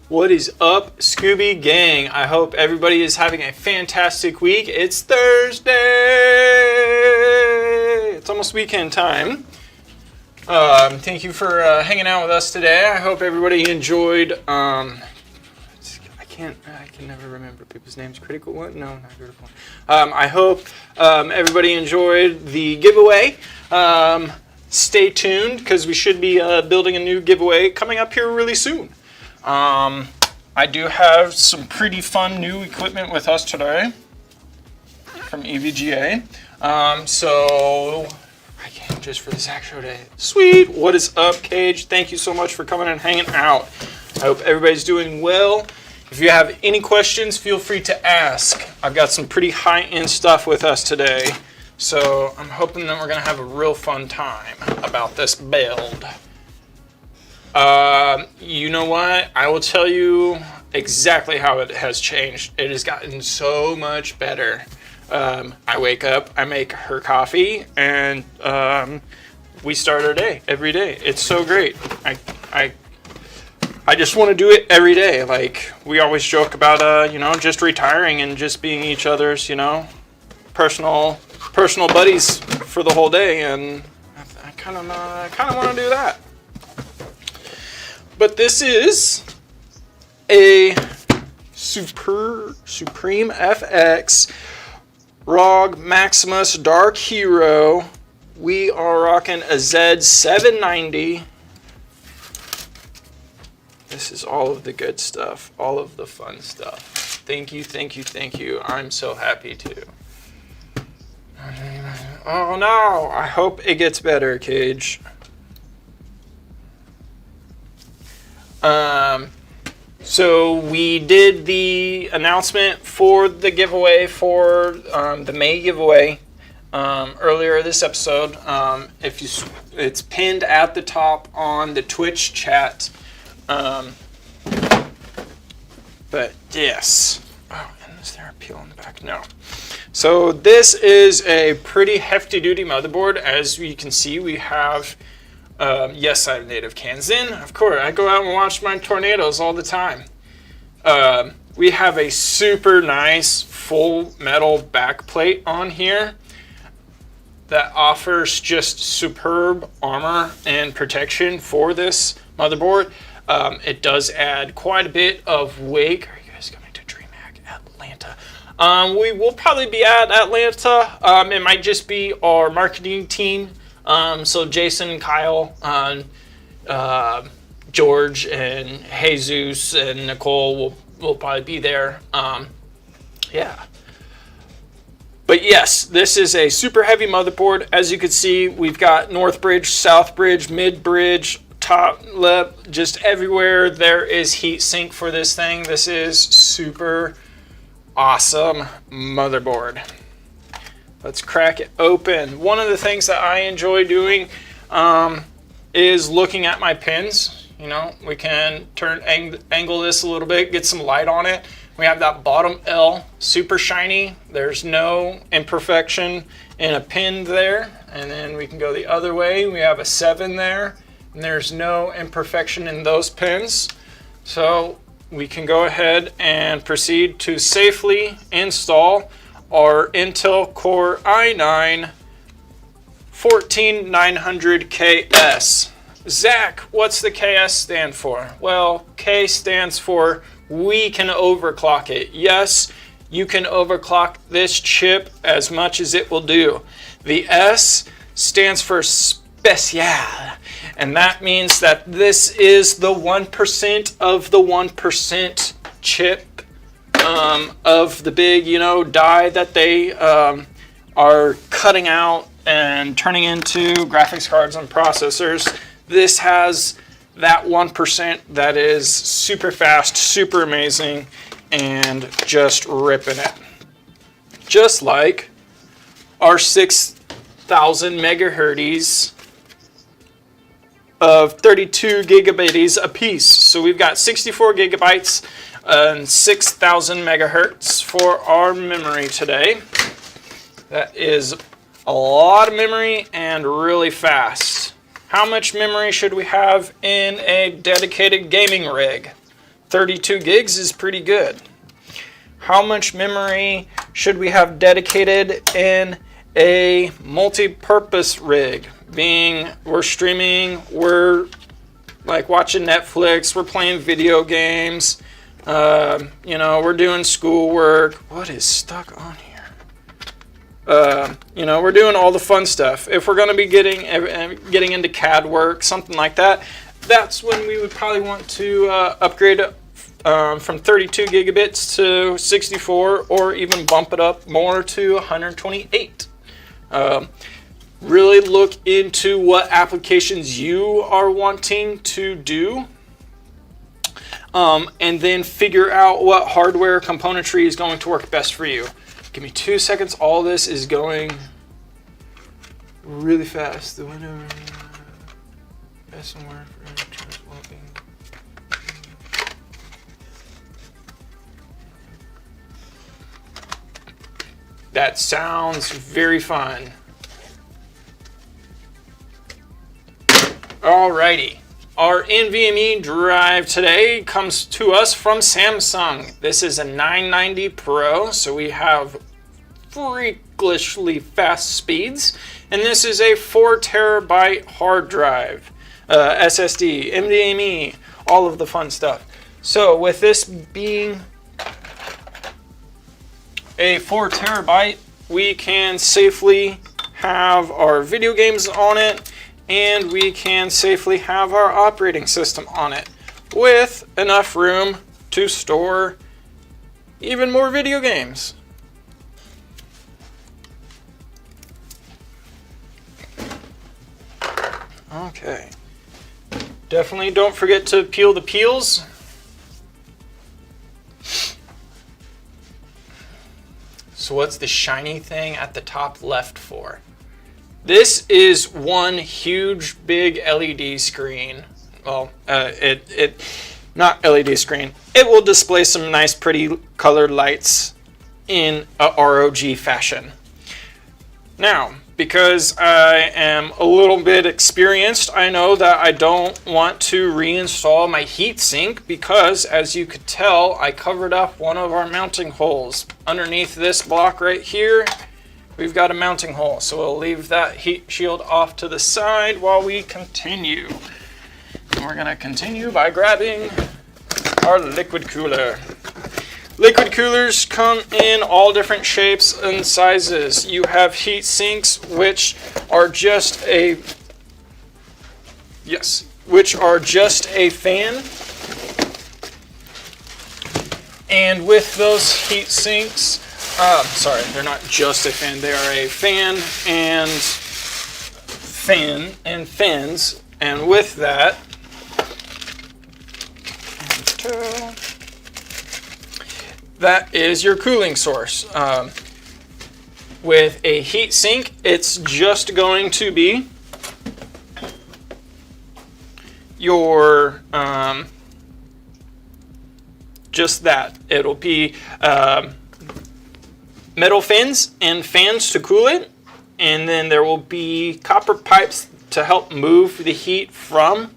What is up, Scooby Gang? I hope everybody is having a fantastic week. It's Thursday. It's almost weekend time. Thank you for hanging out with us today. I hope everybody enjoyed. I can never remember people's names. Critical one? No, not critical one. I hope everybody enjoyed the giveaway. Stay tuned because we should be building a new giveaway coming up here really soon. I do have some pretty fun new equipment with us today from EVGA. So I came just for this actual day. Sweet. What is up, Cage? Thank you so much for coming and hanging out. I hope everybody's doing well. If you have any questions, feel free to ask. I've got some pretty high-end stuff with us today. So I'm hoping that we're going to have a real fun time about this build. You know what? I will tell you exactly how it has changed. It has gotten so much better. I wake up, I make her coffee, and we start our day every day. It's so great. I just want to do it every day. Like, we always joke about, just retiring and just being each other's, personal buddies for the whole day, and I kind of want to do that. But this is a Supreme FX ROG Maximus Dark Hero. We are rocking a Z790. This is all of the good stuff, all of the fun stuff. Thank you, thank you, thank you. I'm so happy to. Oh no, I hope it gets better, Cage. So we did the announcement for the giveaway for the May giveaway earlier this episode. It's pinned at the top on the Twitch chat. But yes. Oh, and is there a peel on the back? No. So this is a pretty hefty duty motherboard. As you can see, we have. Yes, I'm native Kansan. Of course, I go out and watch my tornadoes all the time. We have a super nice full metal backplate on here that offers just superb armor and protection for this motherboard. It does add quite a bit of weight. Are you guys coming to DreamHack Atlanta? We will probably be at Atlanta. It might just be our marketing team. So Jason, Kyle, George, and Jesus, and Nicole will probably be there. Yeah. But yes, this is a super heavy motherboard. As you can see, we've got North Bridge, South Bridge, Mid Bridge, top, left, just everywhere there is heat sink for this thing. This is super awesome motherboard. Let's crack it open. One of the things that I enjoy doing is looking at my pins. We can angle this a little bit, get some light on it. We have that bottom L, super shiny. There's no imperfection in a pin there. And then we can go the other way. We have a 7 there, and there's no imperfection in those pins. So we can go ahead and proceed to safely install our Intel Core i9 14900KS. Zach, what's the KS stand for? Well, K stands for we can overclock it. Yes, you can overclock this chip as much as it will do. The S stands for special, and that means that this is the 1% of the 1% chip of the big, die that they are cutting out and turning into graphics cards and processors. This has that 1% that is super fast, super amazing, and just ripping it. Just like our 6,000 megahertz of 32 gigabytes a piece. So we've got 64 gigabytes and 6,000 megahertz for our memory today. That is a lot of memory and really fast. How much memory should we have in a dedicated gaming rig? 32 gigs is pretty good. How much memory should we have dedicated in a multi-purpose rig? Being we're streaming, we're like watching Netflix, we're playing video games, we're doing schoolwork. What is stuck on here? We're doing all the fun stuff. If we're going to be getting into CAD work, something like that, that's when we would probably want to upgrade from 32 gigabits to 64, or even bump it up more to 128. Really look into what applications you are wanting to do, and then figure out what hardware componentry is going to work best for you. Give me 2 seconds. All this is going really fast. The window. Best word for transloading. That sounds very fun. Alrighty. Our NVMe drive today comes to us from Samsung. This is a 990 Pro, so we have freakishly fast speeds. And this is a 4 terabyte hard drive, SSD, NVMe, all of the fun stuff. So with this being a 4 terabyte, we can safely have our video games on it, and we can safely have our operating system on it with enough room to store even more video games. Okay. Definitely don't forget to peel the peels. So what's the shiny thing at the top left for? This is one huge big LED screen. Well, not LED screen. It will display some nice pretty colored lights in a ROG fashion. Now, because I am a little bit experienced, I know that I don't want to reinstall my heatsink because, as you could tell, I covered up one of our mounting holes. Underneath this block right here, we've got a mounting hole, so we'll leave that heat shield off to the side while we continue. And we're gonna continue by grabbing our liquid cooler. Liquid coolers come in all different shapes and sizes. You have heat sinks, which are just a fan. And with those heat sinks, sorry, they're not just a fan. They are a fan and fins. And with that, that is your cooling source. With a heat sink, it's just going to be your just that. It'll be metal fins and fans to cool it, and then there will be copper pipes to help move the heat from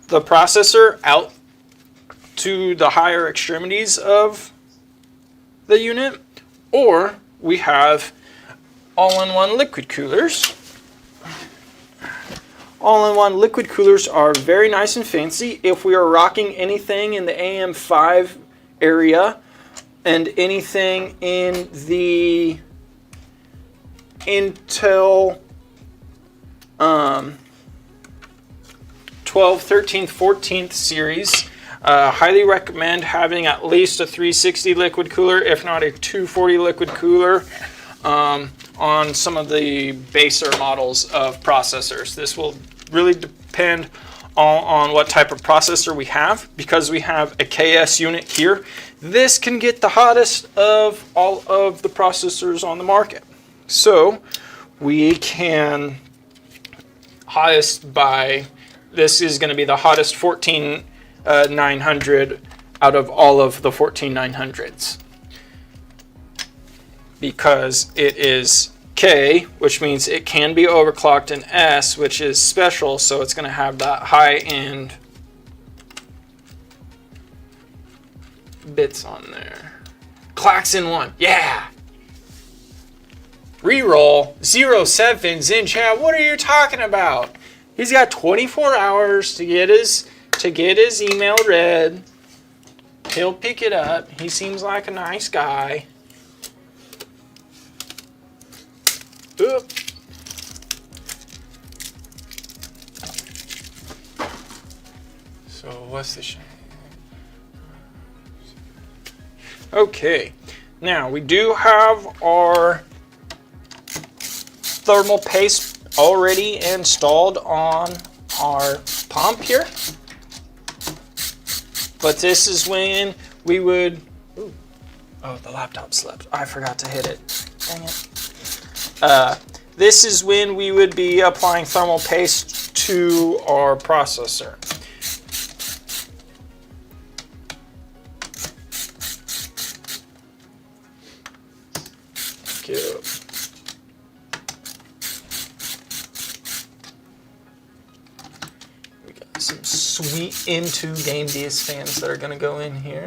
the processor out to the higher extremities of the unit. Or we have all-in-one liquid coolers. All-in-one liquid coolers are very nice and fancy. If we are rocking anything in the AM5 area and anything in the Intel 12, 13, 14th series, highly recommend having at least a 360 liquid cooler, if not a 240 liquid cooler, on some of the baser models of processors. This will really depend on what type of processor we have. Because we have a KS unit here, this can get the hottest of all of the processors on the market. So we can this is going to be the hottest 14900 out of all of the 14900s, because it is K, which means it can be overclocked, and S, which is special, so it's going to have that high end bits on there. Klaxon 1, yeah. Reroll 07s in chat. What are you talking about? He's got 24 hours to get his email read. He'll pick it up. He seems like a nice guy. Oop. So what's the shame? Okay, now we do have our thermal paste already installed on our pump here. But this is when we would, ooh, oh, the laptop slipped. I forgot to hit it. Dang it. This is when we would be applying thermal paste to our processor. Thank you. We got some sweet Into Game DS fans that are going to go in here.